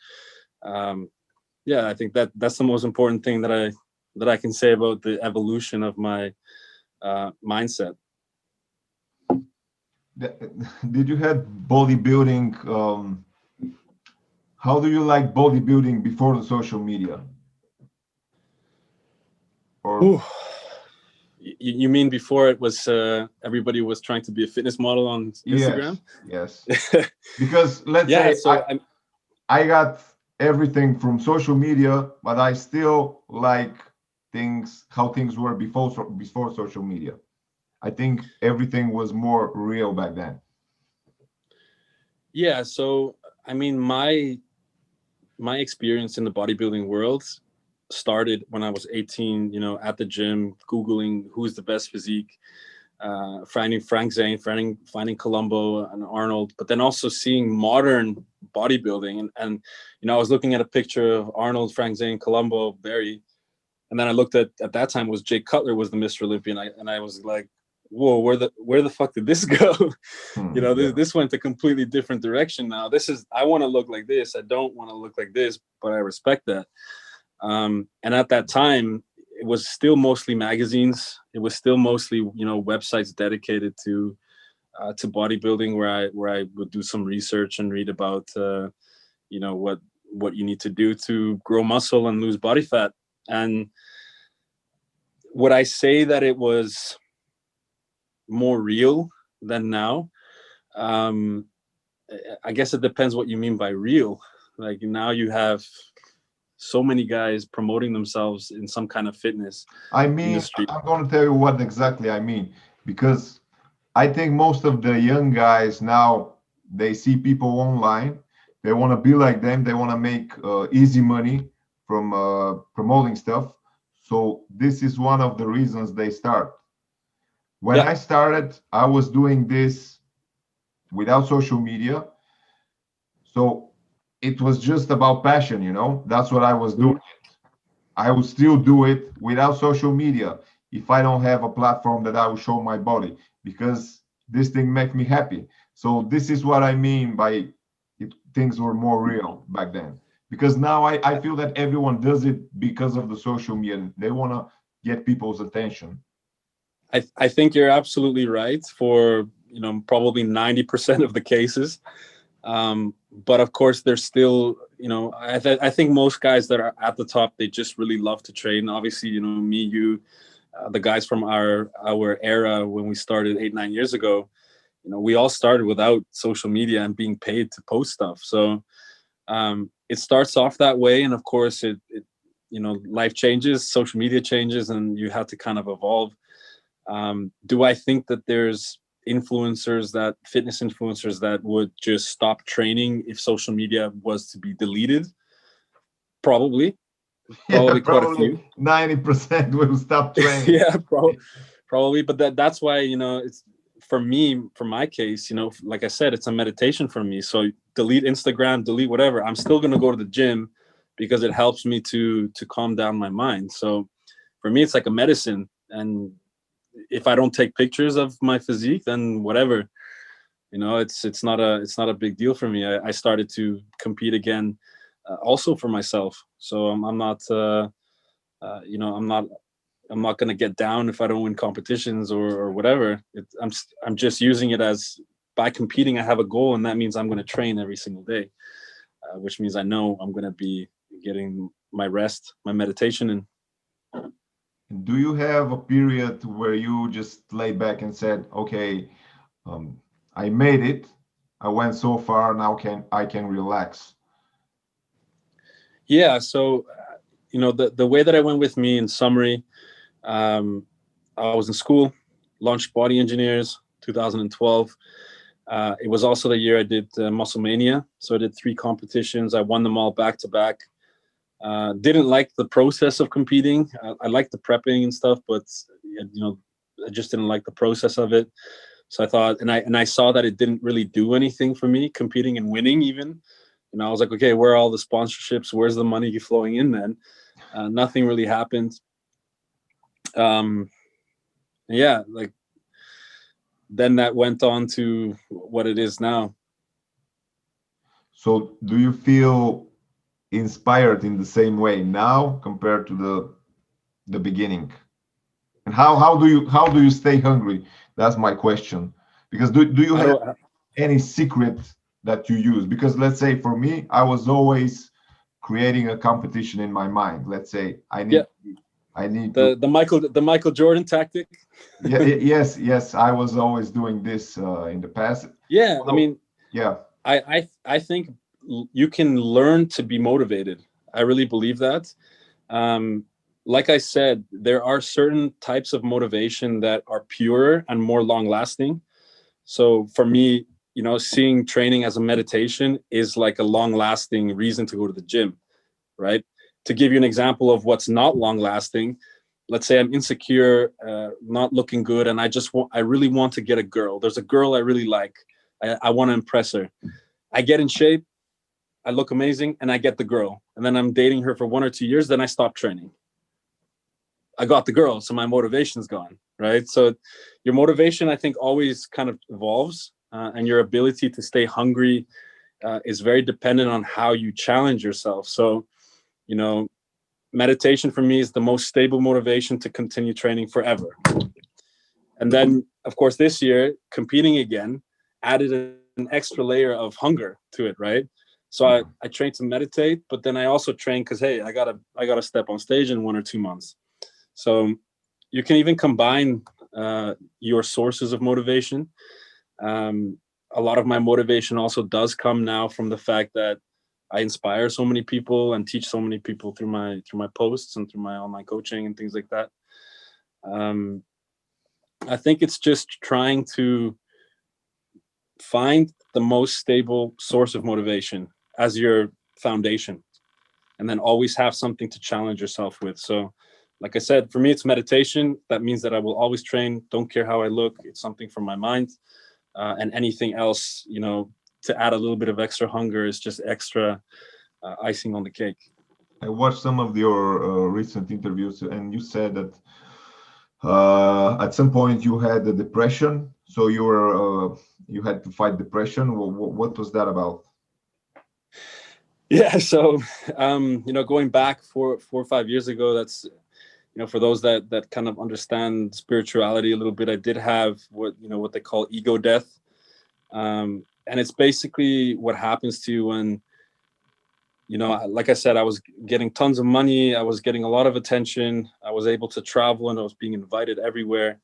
I think that's the most important thing that I can say about the evolution of my mindset. Did you have bodybuilding? How do you like bodybuilding before the social media? Or you mean before it was everybody was trying to be a fitness model on Instagram? Yes. Because let's say so I got everything from social media, but I still like how things were before social media. I think everything was more real back then. Yeah, so I mean, my experience in the bodybuilding world started when I was 18, at the gym, Googling who's the best physique, finding Frank Zane, finding Colombo and Arnold, but then also seeing modern bodybuilding. And I was looking at a picture of Arnold, Frank Zane, Colombo, Barry. And then I looked at that time was Jake Cutler was the Mr. Olympia. And I was like, whoa, where the fuck did this go? This went a completely different direction now. I want to look like this. I don't want to look like this, but I respect that. And at that time, it was still mostly magazines. It was still mostly, websites dedicated to bodybuilding, where I would do some research and read about, what you need to do to grow muscle and lose body fat. And would I say that it was more real than now? I guess it depends what you mean by real. Like now you have so many guys promoting themselves in some kind of fitness industry. I'm going to tell you what exactly I mean, because I think most of the young guys now, they see people online, they want to be like them, they want to make easy money from promoting stuff. So this is one of the reasons they start. When I started, I was doing this without social media. So it was just about passion, that's what I was doing. I would still do it without social media if I don't have a platform that I will show my body, because this thing makes me happy. So this is what I mean by things were more real back then. Because now I feel that everyone does it because of the social media. They want to get people's attention. I think you're absolutely right for, probably 90% of the cases. But of course, there's still, I think most guys that are at the top, they just really love to train. Obviously, me, you, the guys from our era when we started 8-9 years ago, we all started without social media and being paid to post stuff. So it starts off that way. And of course, it life changes, social media changes, and you have to kind of evolve. Do I think that there's fitness influencers that would just stop training if social media was to be deleted? Probably quite a few. 90% will stop training. Yeah, probably. But that's why, it's for me, for my case, like I said, it's a meditation for me. So delete Instagram, delete whatever. I'm still going to go to the gym because it helps me to calm down my mind. So for me, it's like a medicine. And if I don't take pictures of my physique, then whatever, it's not a big deal for me. I started to compete again, also for myself. So I'm not, I'm not going to get down if I don't win competitions or whatever. I'm just using it as, by competing, I have a goal, and that means I'm going to train every single day, which means I know I'm going to be getting my rest, my meditation in. Do you have a period where you just lay back and said, okay, I made it, I went so far, now I can relax? Yeah. So, the way that I went with me in summary, I was in school, launched Body Engineers 2012. It was also the year I did Muscle Mania. So I did 3 competitions. I won them all back to back. Didn't like the process of competing. I liked the prepping and stuff, but I just didn't like the process of it. So I thought, and I saw that it didn't really do anything for me, competing and winning even. I was like, okay, where are all the sponsorships? Where's the money flowing in then? Nothing really happened. Yeah, like then that went on to what it is now. So do you feel inspired in the same way now compared to the beginning? And how do you stay hungry? That's my question. Because do you I have don't. any secret that you use? Because let's say for me, I was always creating a competition in my mind. Let's say Yeah, I need to. the Michael Jordan tactic. Yeah, yes, I was always doing this in the past. Yeah, I So, mean, yeah. I think you can learn to be motivated. I really believe that. Um, like I said, there are certain types of motivation that are purer and more long lasting. So for me, seeing training as a meditation is like a long lasting reason to go to the gym, right? To give you an example of what's not long lasting, let's say I'm insecure, not looking good, and I really want to get a girl. There's a girl I really like. I want to impress her. I get in shape, I look amazing, and I get the girl. And then I'm dating her for 1 or 2 years, then I stop training. I got the girl, so my motivation's gone, right? So your motivation, I think, always kind of evolves, and your ability to stay hungry is very dependent on how you challenge yourself. So, meditation for me is the most stable motivation to continue training forever. And then, of course, this year, competing again added an extra layer of hunger to it, right? So I trained to meditate, but then I also trained because, hey, I gotta step on stage in 1 or 2 months. So you can even combine your sources of motivation. A lot of my motivation also does come now from the fact that I inspire so many people and teach so many people through my posts and through my online coaching and things like that. I think it's just trying to find the most stable source of motivation as your foundation, and then always have something to challenge yourself with. So, like I said, for me, it's meditation. That means that I will always train. Don't care how I look. It's something from my mind. And anything else, to add a little bit of extra hunger is just extra icing on the cake. I watched some of your recent interviews, and you said that at some point you had a depression, so you had to fight depression. What was that about? Yeah. So, going back 4 or 5 years ago, that's, for those that kind of understand spirituality a little bit, I did have what they call ego death. And it's basically what happens to you when, like I said, I was getting tons of money. I was getting a lot of attention. I was able to travel and I was being invited everywhere.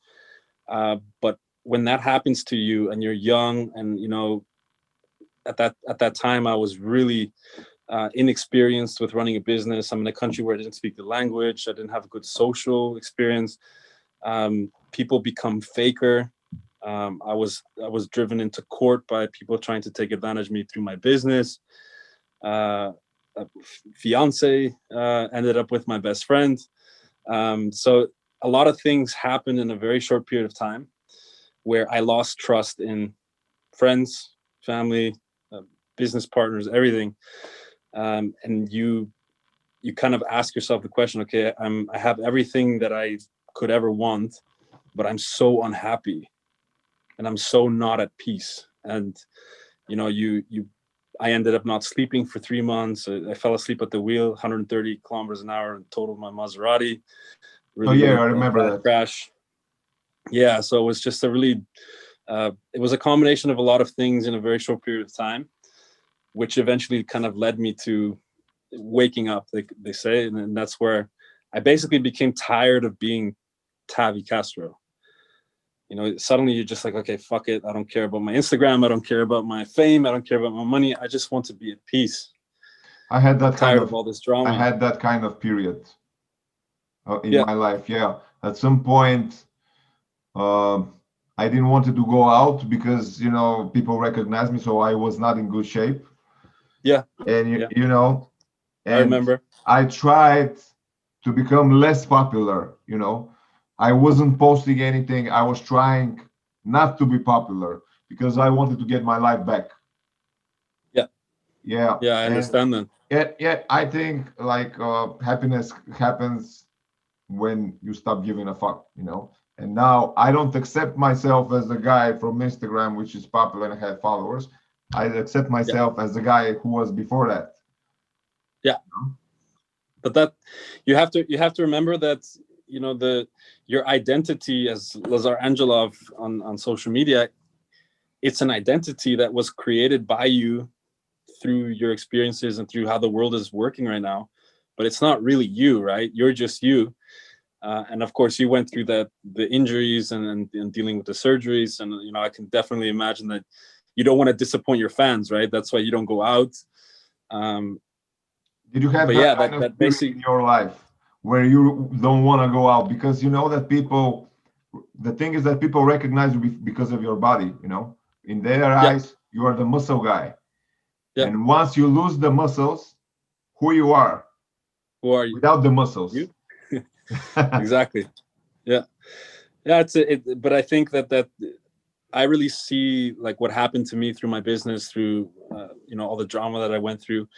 But when that happens to you and you're young and, at that time, I was really inexperienced with running a business. I'm in a country where I didn't speak the language. I didn't have a good social experience. People become faker. I was driven into court by people trying to take advantage of me through my business. A fiance ended up with my best friend. So a lot of things happened in a very short period of time where I lost trust in friends, family, business partners, everything. And you kind of ask yourself the question, okay, I have everything that I could ever want, but I'm so unhappy and I'm so not at peace. And I ended up not sleeping for 3 months. I fell asleep at the wheel, 130 kilometers an hour, and totaled my Maserati. Oh Really, yeah, really I remember bad that crash. Yeah, so it was just it was a combination of a lot of things in a very short period of time, which eventually kind of led me to waking up, they say, and that's where I basically became tired of being Tavi Castro. You know, suddenly you're just like, okay, fuck it. I don't care about my Instagram. I don't care about my fame. I don't care about my money. I just want to be at peace. I had that Tired of all this drama. I had that kind of period in my life. Yeah, at some point, I didn't want to go out because, you know, people recognize me, so I was not in good shape. Yeah, and you know, and I remember. I tried to become less popular. You know, I wasn't posting anything. I was trying not to be popular because I wanted to get my life back. Yeah, Yeah, yeah, I understand that. Yet I think like happiness happens when you stop giving a fuck, you know. And now I don't accept myself as the guy from Instagram, which is popular and had followers. I accept myself as the guy who was before that. Yeah, but that you have to remember that, you know, your identity as Lazar Angelov on social media, it's an identity that was created by you through your experiences and through how the world is working right now. But it's not really you, right? You're just you. And of course, you went through the injuries and dealing with the surgeries. And, you know, I can definitely imagine that you don't want to disappoint your fans, right? That's why you don't go out. Did you have that kind of period in your life where you don't want to go out? Because you know that people, the thing is that people recognize you because of your body, you know? In their eyes, you are the muscle guy. Yeah. And once you lose the muscles, who you are? Who are you? Without the muscles. You? Exactly. Yeah. Yeah, but I think that I really see like what happened to me through my business, through you know, all the drama that I went through.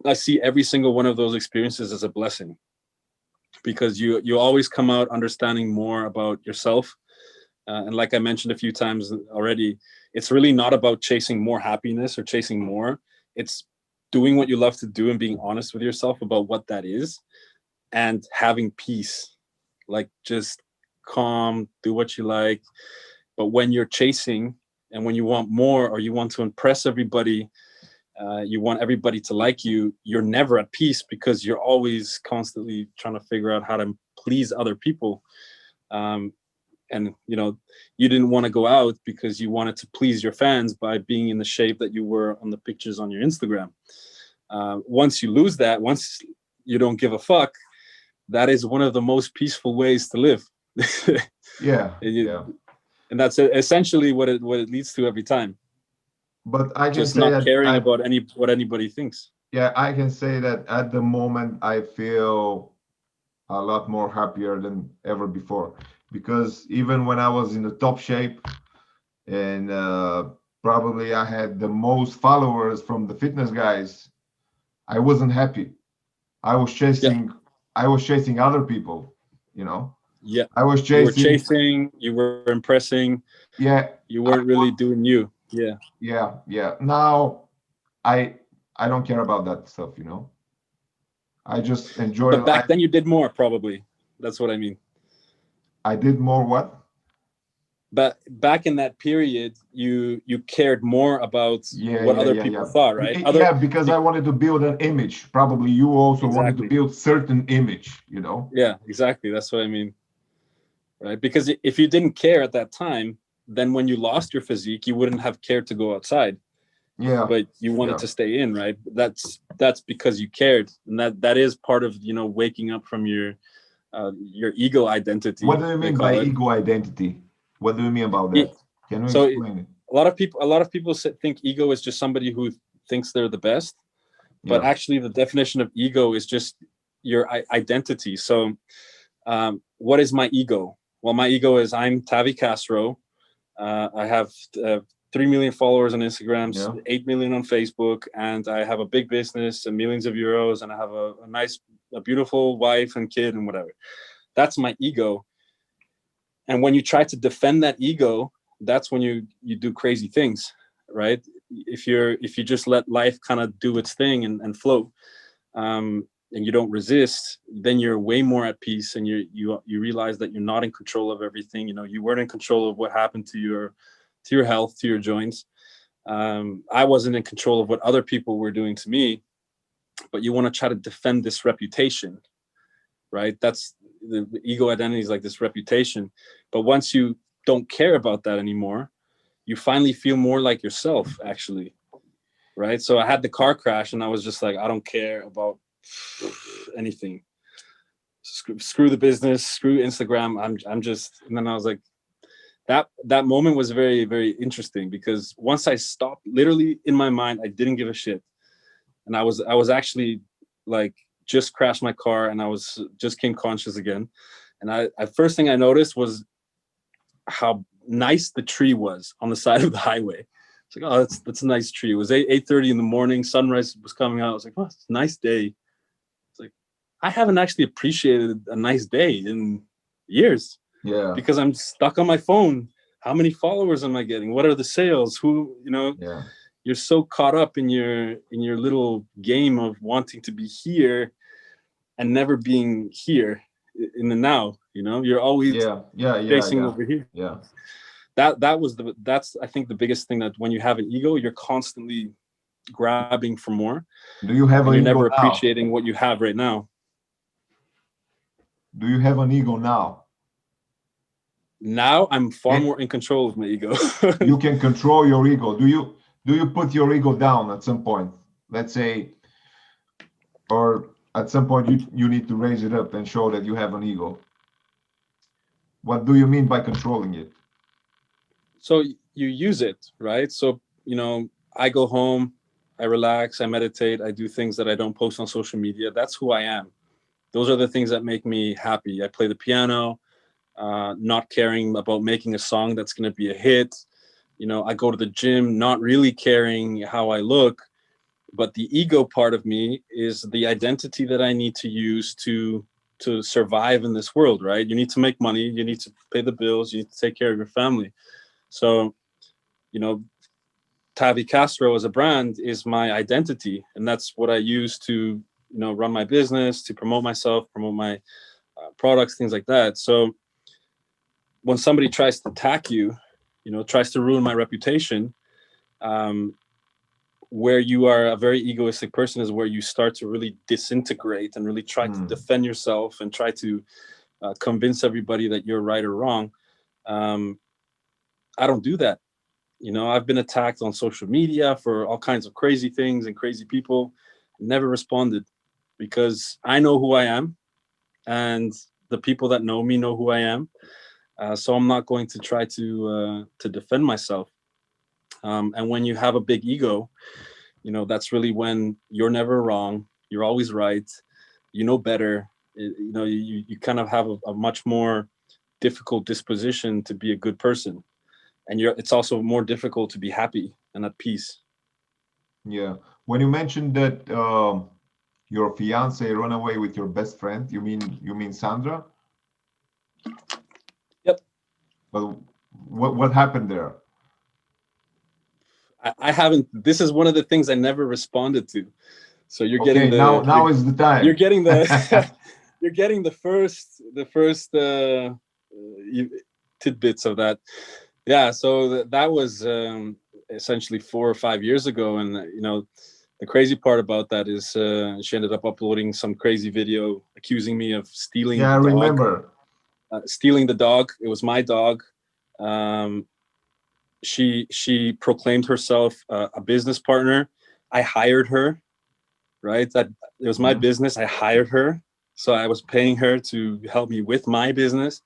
I see every single one of those experiences as a blessing, because you always come out understanding more about yourself. And like I mentioned a few times already, it's really not about chasing more happiness or chasing more. It's doing what you love to do and being honest with yourself about what that is, and having peace, like just calm, do what you like. But when you're chasing and when you want more, or you want to impress everybody, you want everybody to like you, you're never at peace, because you're always constantly trying to figure out how to please other people. And you know, you didn't want to go out because you wanted to please your fans by being in the shape that you were on the pictures on your Instagram. Once you lose that, once you don't give a fuck, that is one of the most peaceful ways to live. Yeah. And that's essentially what it leads to every time. But I can just say not that caring about what anybody thinks. Yeah, I can say that at the moment I feel a lot more happier than ever before, because even when I was in the top shape and probably I had the most followers from the fitness guys, I wasn't happy. I was chasing other people, you know. Yeah. I was chasing. You were impressing. Yeah. You weren't really doing you. Yeah. Yeah. Now I don't care about that stuff, you know. I just enjoy But back then you did more, probably. That's what I mean. I did more what? But back in that period, you cared more about what other people thought, right? Because I wanted to build an image. Probably you also wanted to build certain image, you know? Yeah, exactly. That's what I mean. Right? Because if you didn't care at that time, then when you lost your physique, you wouldn't have cared to go outside. Yeah. But you wanted to stay in, right? That's because you cared. And that is part of, you know, waking up from your ego identity. What do you mean by ego identity? What do you mean about that? Can you explain it? A lot of people think ego is just somebody who thinks they're the best, but actually the definition of ego is just your identity. So what is my ego? Well, my ego is I'm Tavi Castro. I have 3 million followers on Instagram, 8 million on Facebook, and I have a big business and millions of euros, and I have a beautiful wife and kid and whatever. That's my ego. And when you try to defend that ego, that's when you do crazy things, right? If you just let life kind of do its thing and flow, and you don't resist, then you're way more at peace, and you realize that you're not in control of everything. You know, you weren't in control of what happened to your health, to your joints. I wasn't in control of what other people were doing to me, but you want to try to defend this reputation. right? That's the ego identity is like this reputation. But once you don't care about that anymore, you finally feel more like yourself, actually, right? So I had the car crash and I was just like, I don't care about anything. Screw the business, screw Instagram. I'm just, and then I was like, that moment was very, very interesting, because once I stopped, literally in my mind, I didn't give a shit. And I was actually like, just crashed my car and I was just came conscious again. And I first thing I noticed was how nice the tree was on the side of the highway. It's like, oh, that's a nice tree. It was 8:30 in the morning. Sunrise was coming out. I was like, oh, it's a nice day. It's like, I haven't actually appreciated a nice day in years. Yeah. Because I'm stuck on my phone. How many followers am I getting? What are the sales? Who, Yeah. You're so caught up in your little game of wanting to be here and never being here in the now. You're always chasing over here. Yeah. That's I think the biggest thing, that when you have an ego, you're constantly grabbing for more. Do you have and an you're ego never now? appreciating what you have right now. Do you have an ego now? Now I'm far more in control of my ego. You can control your ego. Do you put your ego down at some point? Let's say, or at some point you need to raise it up and show that you have an ego. What do you mean by controlling it? So you use it, right? So, I go home, I relax, I meditate, I do things that I don't post on social media. That's who I am. Those are the things that make me happy. I play the piano, not caring about making a song that's going to be a hit. I go to the gym, not really caring how I look. But the ego part of me is the identity that I need to use to survive in this world, right? You need to make money, you need to pay the bills, you need to take care of your family. So, Tavi Castro as a brand is my identity, and that's what I use to, run my business, to promote myself, promote my products, things like that. So when somebody tries to attack you, tries to ruin my reputation, where you are a very egoistic person is where you start to really disintegrate and really try to defend yourself and try to convince everybody that you're right or wrong. I don't do that. I've been attacked on social media for all kinds of crazy things and crazy people. Never responded, because I know who I am, and the people that know me know who I am. So I'm not going to try to defend myself. And when you have a big ego, that's really when you're never wrong. You're always right. You know better. You kind of have a much more difficult disposition to be a good person. And it's also more difficult to be happy and at peace. Yeah. When you mentioned that your fiance ran away with your best friend, you mean Sandra? Yep. But what happened there? I haven't. This is one of the things I never responded to. So you're Okay, getting now is the time. You're getting the you're getting the first tidbits of that. Yeah. So that was essentially 4 or 5 years ago, and the crazy part about that is she ended up uploading some crazy video accusing me of stealing. Yeah, I remember. Stealing the dog. It was my dog. She proclaimed herself a business partner. I hired her, right? That it was my business. I hired her, so I was paying her to help me with my business.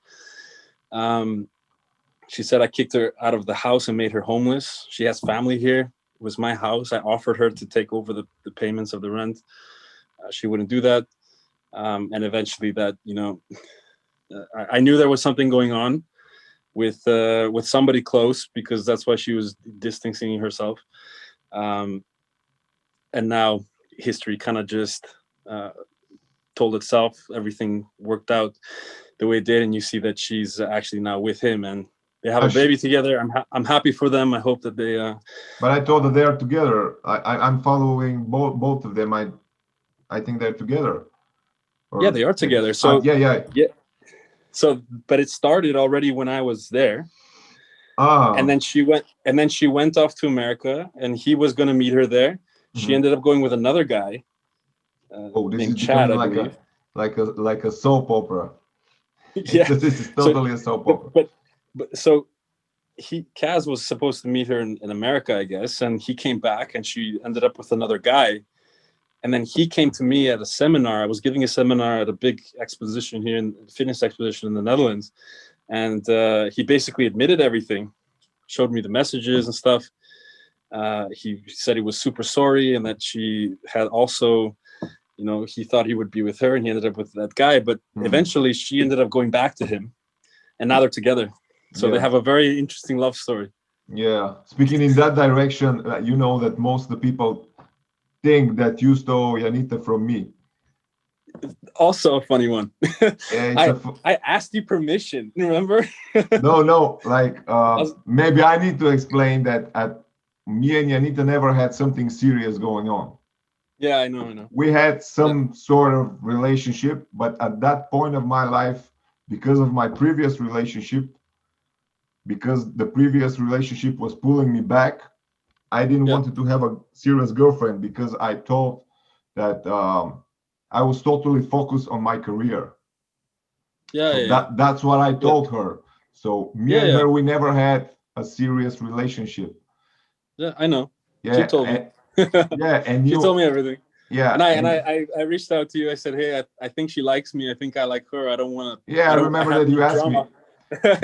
She said I kicked her out of the house and made her homeless. She has family here. It was my house. I offered her to take over the payments of the rent. She wouldn't do that, and eventually that I knew there was something going on with somebody close, because that's why she was distancing herself. And now history kind of just told itself. Everything worked out the way it did, and you see that she's actually now with him, and they have a baby together. I'm happy for them. I hope that they. But I thought that they are together. I'm following both of them. I think they're together. Yeah, they are together. So yeah. So, but it started already when I was there. And then she went off to America, and he was going to meet her there. She ended up going with another guy this named is Chad, becoming I believe. like a soap opera. Yeah. This is So, totally a soap opera. but so Kaz was supposed to meet her in America, I guess, and he came back, and she ended up with another guy. And then he came to me at a seminar. I was giving a seminar at a big exposition here in fitness exposition in the Netherlands, and he basically admitted everything, showed me the messages and stuff. He said he was super sorry and that she had also, he thought he would be with her, and he ended up with that guy. But eventually, she ended up going back to him, and now they're together. So they have a very interesting love story. Yeah, speaking in that direction, you know that most of the people think that you stole Janita from me. Also a funny one. Yeah, I asked you permission, remember? No, like maybe I need to explain that me and Janita never had something serious going on. Yeah, I know. We had some sort of relationship, but at that point of my life, because of my previous relationship, because the previous relationship was pulling me back, I didn't want to have a serious girlfriend because I thought that I was totally focused on my career. That's what I told her. So me and her, we never had a serious relationship. Yeah, I know. Yeah, she told me. Yeah, and she told me everything. Yeah, and I reached out to you. I said, hey, I think she likes me. I think I like her. I don't want to. Yeah, I remember that you asked me.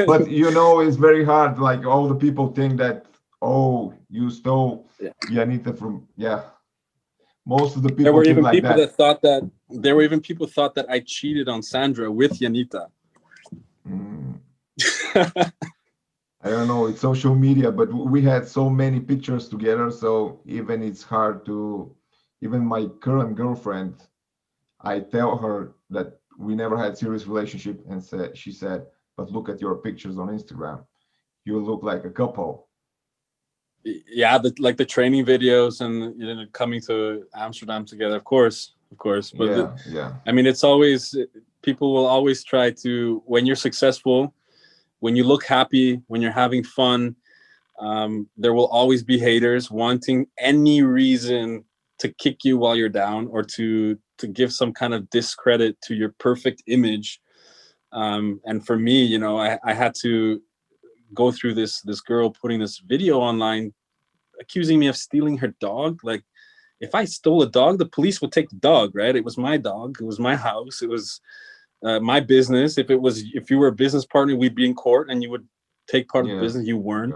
But it's very hard. Like all the people think that, oh, you stole Janita from. Yeah, most of the people. There were even like people that thought that. There were even people thought that I cheated on Sandra with Janita. I don't know. It's social media, but we had so many pictures together, so even it's hard to. Even my current girlfriend, I tell her that we never had serious relationship, and she said, "But look at your pictures on Instagram. You look like a couple." Yeah, like the training videos and coming to Amsterdam together, of course. But I mean, it's always, people will always try to, when you're successful, when you look happy, when you're having fun, there will always be haters wanting any reason to kick you while you're down, or to give some kind of discredit to your perfect image. And for me, I had to go through this girl putting this video online accusing me of stealing her dog. Like, if I stole a dog, the police would take the dog, right? It was my dog. It was my house. It was my business. If you were a business partner, we'd be in court and you would take part of the business. You weren't.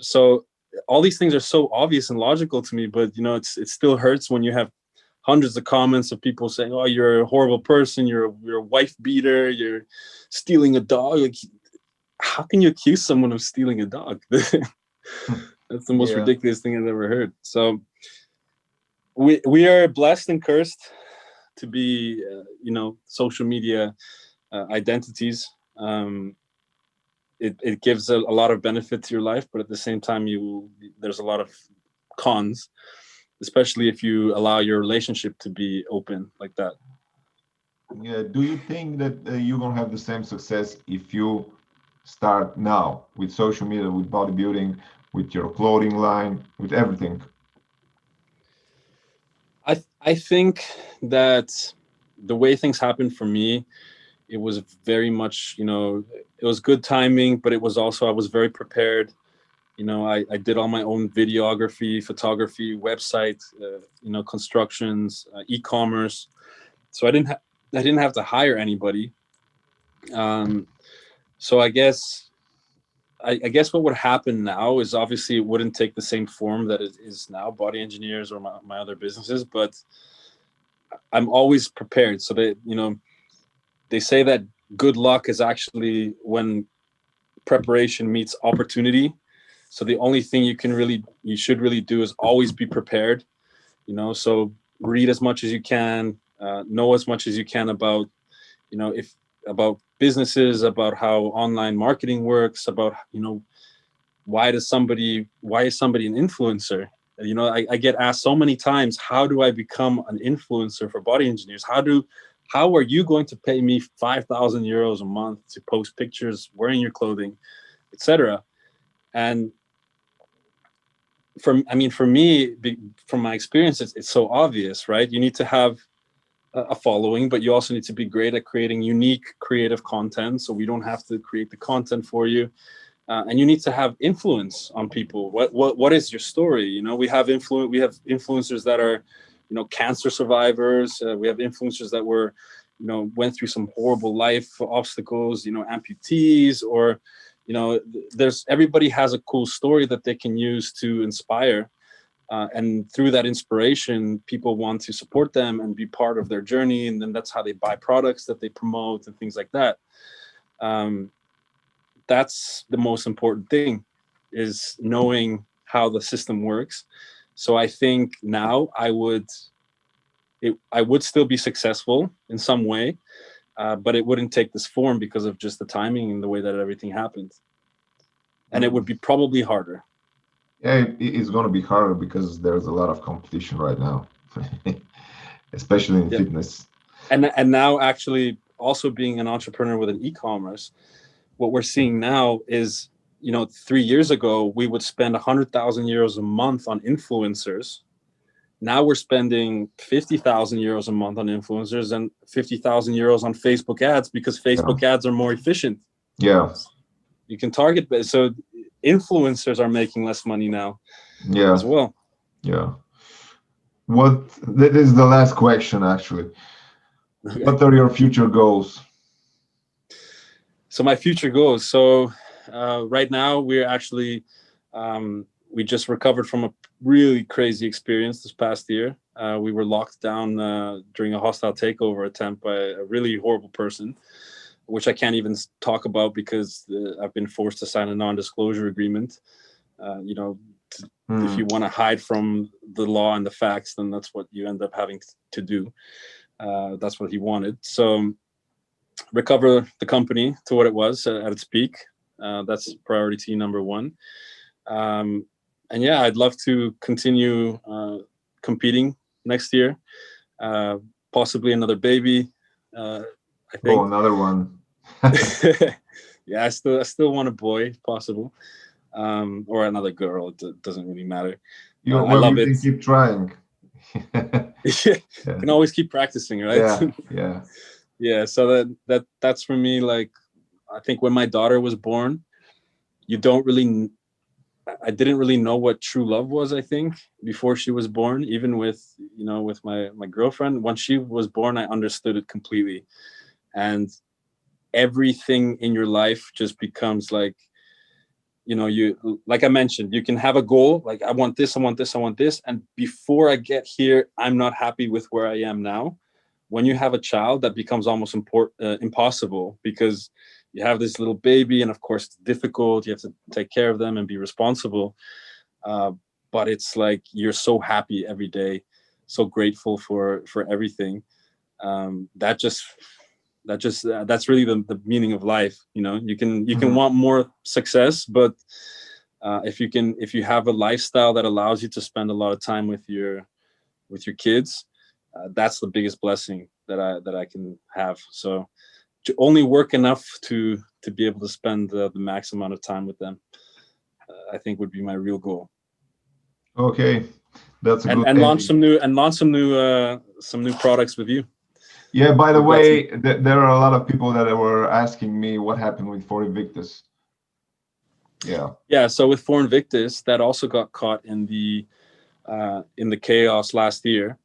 So all these things are so obvious and logical to me, but it still hurts when you have hundreds of comments of people saying, "Oh, you're a horrible person. You're a wife beater. You're stealing a dog." Like, how can you accuse someone of stealing a dog? That's the most ridiculous thing I've ever heard. So we are blessed and cursed to be, social media identities. It gives a lot of benefit to your life, but at the same time, there's a lot of cons, especially if you allow your relationship to be open like that. Yeah. Do you think that you're gonna have the same success if you start now with social media, with bodybuilding, with your clothing line, with everything? I think that the way things happened for me, it was very much, it was good timing, but it was also, I was very prepared. I did all my own videography, photography, website, constructions, e-commerce. So I didn't have to hire anybody. So I guess what would happen now is, obviously it wouldn't take the same form that it is now, Body Engineers or my other businesses, but I'm always prepared. So they say that good luck is actually when preparation meets opportunity. So the only thing you should really do is always be prepared. So read as much as you can, know as much as you can about, about businesses, about how online marketing works, about, why is somebody an influencer? I get asked so many times, how do I become an influencer for Body Engineers? How are you going to pay me 5,000 euros a month to post pictures wearing your clothing, etc.? And for me, from my experience, it's so obvious, right? You need to have a following, but you also need to be great at creating unique creative content, so we don't have to create the content for you. And you need to have influence on people. What is your story? You know, we have influencers that are, you know, cancer survivors. We have influencers that were, you know, went through some horrible life obstacles, you know, amputees, or, you know, everybody has a cool story that they can use to inspire. And through that inspiration, people want to support them and be part of their journey. And then that's how they buy products that they promote and things like that. That's the most important thing, is knowing how the system works. So I think now I would still be successful in some way, but it wouldn't take this form because of just the timing and the way that everything happened. And it would be probably harder. Yeah, it's going to be harder because there's a lot of competition right now, especially in fitness. And now, actually, also being an entrepreneur with an e-commerce, what we're seeing now is, you know, 3 years ago, we would spend 100,000 euros a month on influencers. Now we're spending 50,000 euros a month on influencers and 50,000 euros on Facebook ads, because Facebook ads are more efficient. Yeah. You can target, so influencers are making less money now as well. Yeah. That is the last question, actually. Okay. What are your future goals? So my future goals. So right now we're actually, we just recovered from a really crazy experience this past year. We were locked down during a hostile takeover attempt by a really horrible person, which I can't even talk about because I've been forced to sign a non-disclosure agreement. You know, if you want to hide from the law and the facts, then that's what you end up having to do. That's what he wanted. So recover the company to what it was at its peak. That's priority number one. And yeah, I'd love to continue competing next year. Possibly another baby. I think. Oh, another one. Yeah, I still want a boy, if possible, or another girl. It doesn't really matter. I love it. Keep trying. You can always keep practicing, right? Yeah. So that's for me. Like, I think when my daughter was born, I didn't really know what true love was, I think, before she was born. Even with my girlfriend, once she was born, I understood it completely. And everything in your life just becomes like, you, like I mentioned, you can have a goal, like I want this, I want this, I want this. And before I get here, I'm not happy with where I am now. When you have a child, that becomes almost impossible, because you have this little baby, and of course it's difficult. You have to take care of them and be responsible. But it's like, you're so happy every day, so grateful for everything. That's really the meaning of life. You can want more success, but if you have a lifestyle that allows you to spend a lot of time with your kids, that's the biggest blessing that I can have. So to only work enough to be able to spend the max amount of time with them, I think would be my real goal. Okay, that's a good. And launch some new products with you. Yeah, by the way, there are a lot of people that were asking me what happened with For Invictus. Yeah. So with For Invictus, that also got caught in the chaos last year.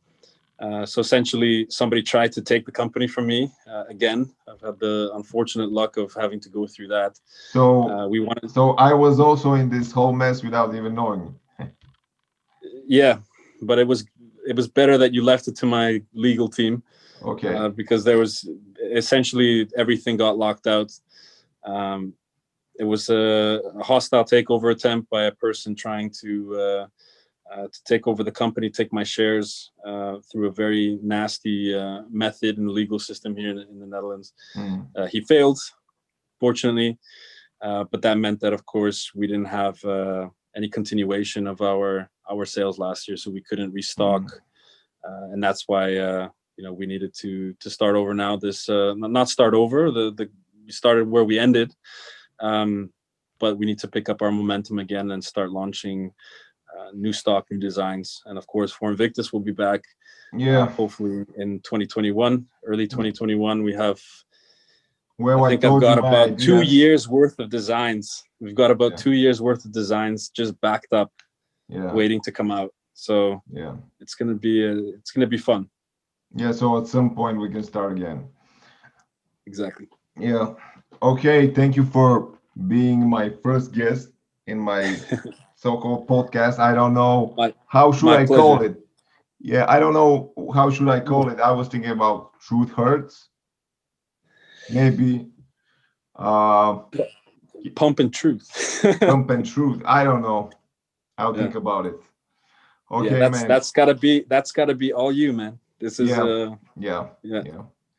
So essentially, somebody tried to take the company from me. Again, I've had the unfortunate luck of having to go through that. So I was also in this whole mess without even knowing. Yeah, but it was better that you left it to my legal team. Okay. Because there was essentially everything got locked out. It was a hostile takeover attempt by a person trying to take over the company, take my shares through a very nasty method in the legal system here in the Netherlands. He failed, fortunately, but that meant that, of course, we didn't have any continuation of our sales last year, so we couldn't restock, and that's why we needed to start over now. This not start over. We started where we ended, but we need to pick up our momentum again and start launching new stock, new designs, and of course, for Invictus, we'll be back. Yeah. Hopefully in 2021, early 2021, we have. Well, I think I've got about 2 ideas. years worth of designs. We've got about Yeah. 2 years worth of designs just backed up, Yeah. waiting to come out. So Yeah. it's gonna be fun. Yeah. So at some point we can start again. Exactly. Yeah. Okay. Thank you for being my first guest in my so-called podcast. I don't know how should my I call pleasure. it. Yeah, I don't know how should I call it. I was thinking about truth hurts. Maybe Pump and truth. pump and truth. I don't know. I'll Yeah. think about it. Okay, Yeah, man. that's gotta be all you, man. This is Yeah.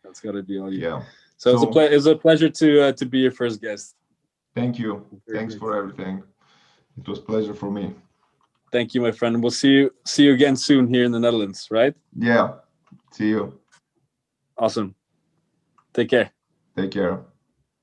that's gotta be all you. Yeah. So it's a pleasure to be your first guest. Thank you. Very Thanks good. for everything. It was a pleasure for me. Thank you, my friend. We'll see you again soon here in the Netherlands, right? Yeah. See you. Awesome. Take care. Take care.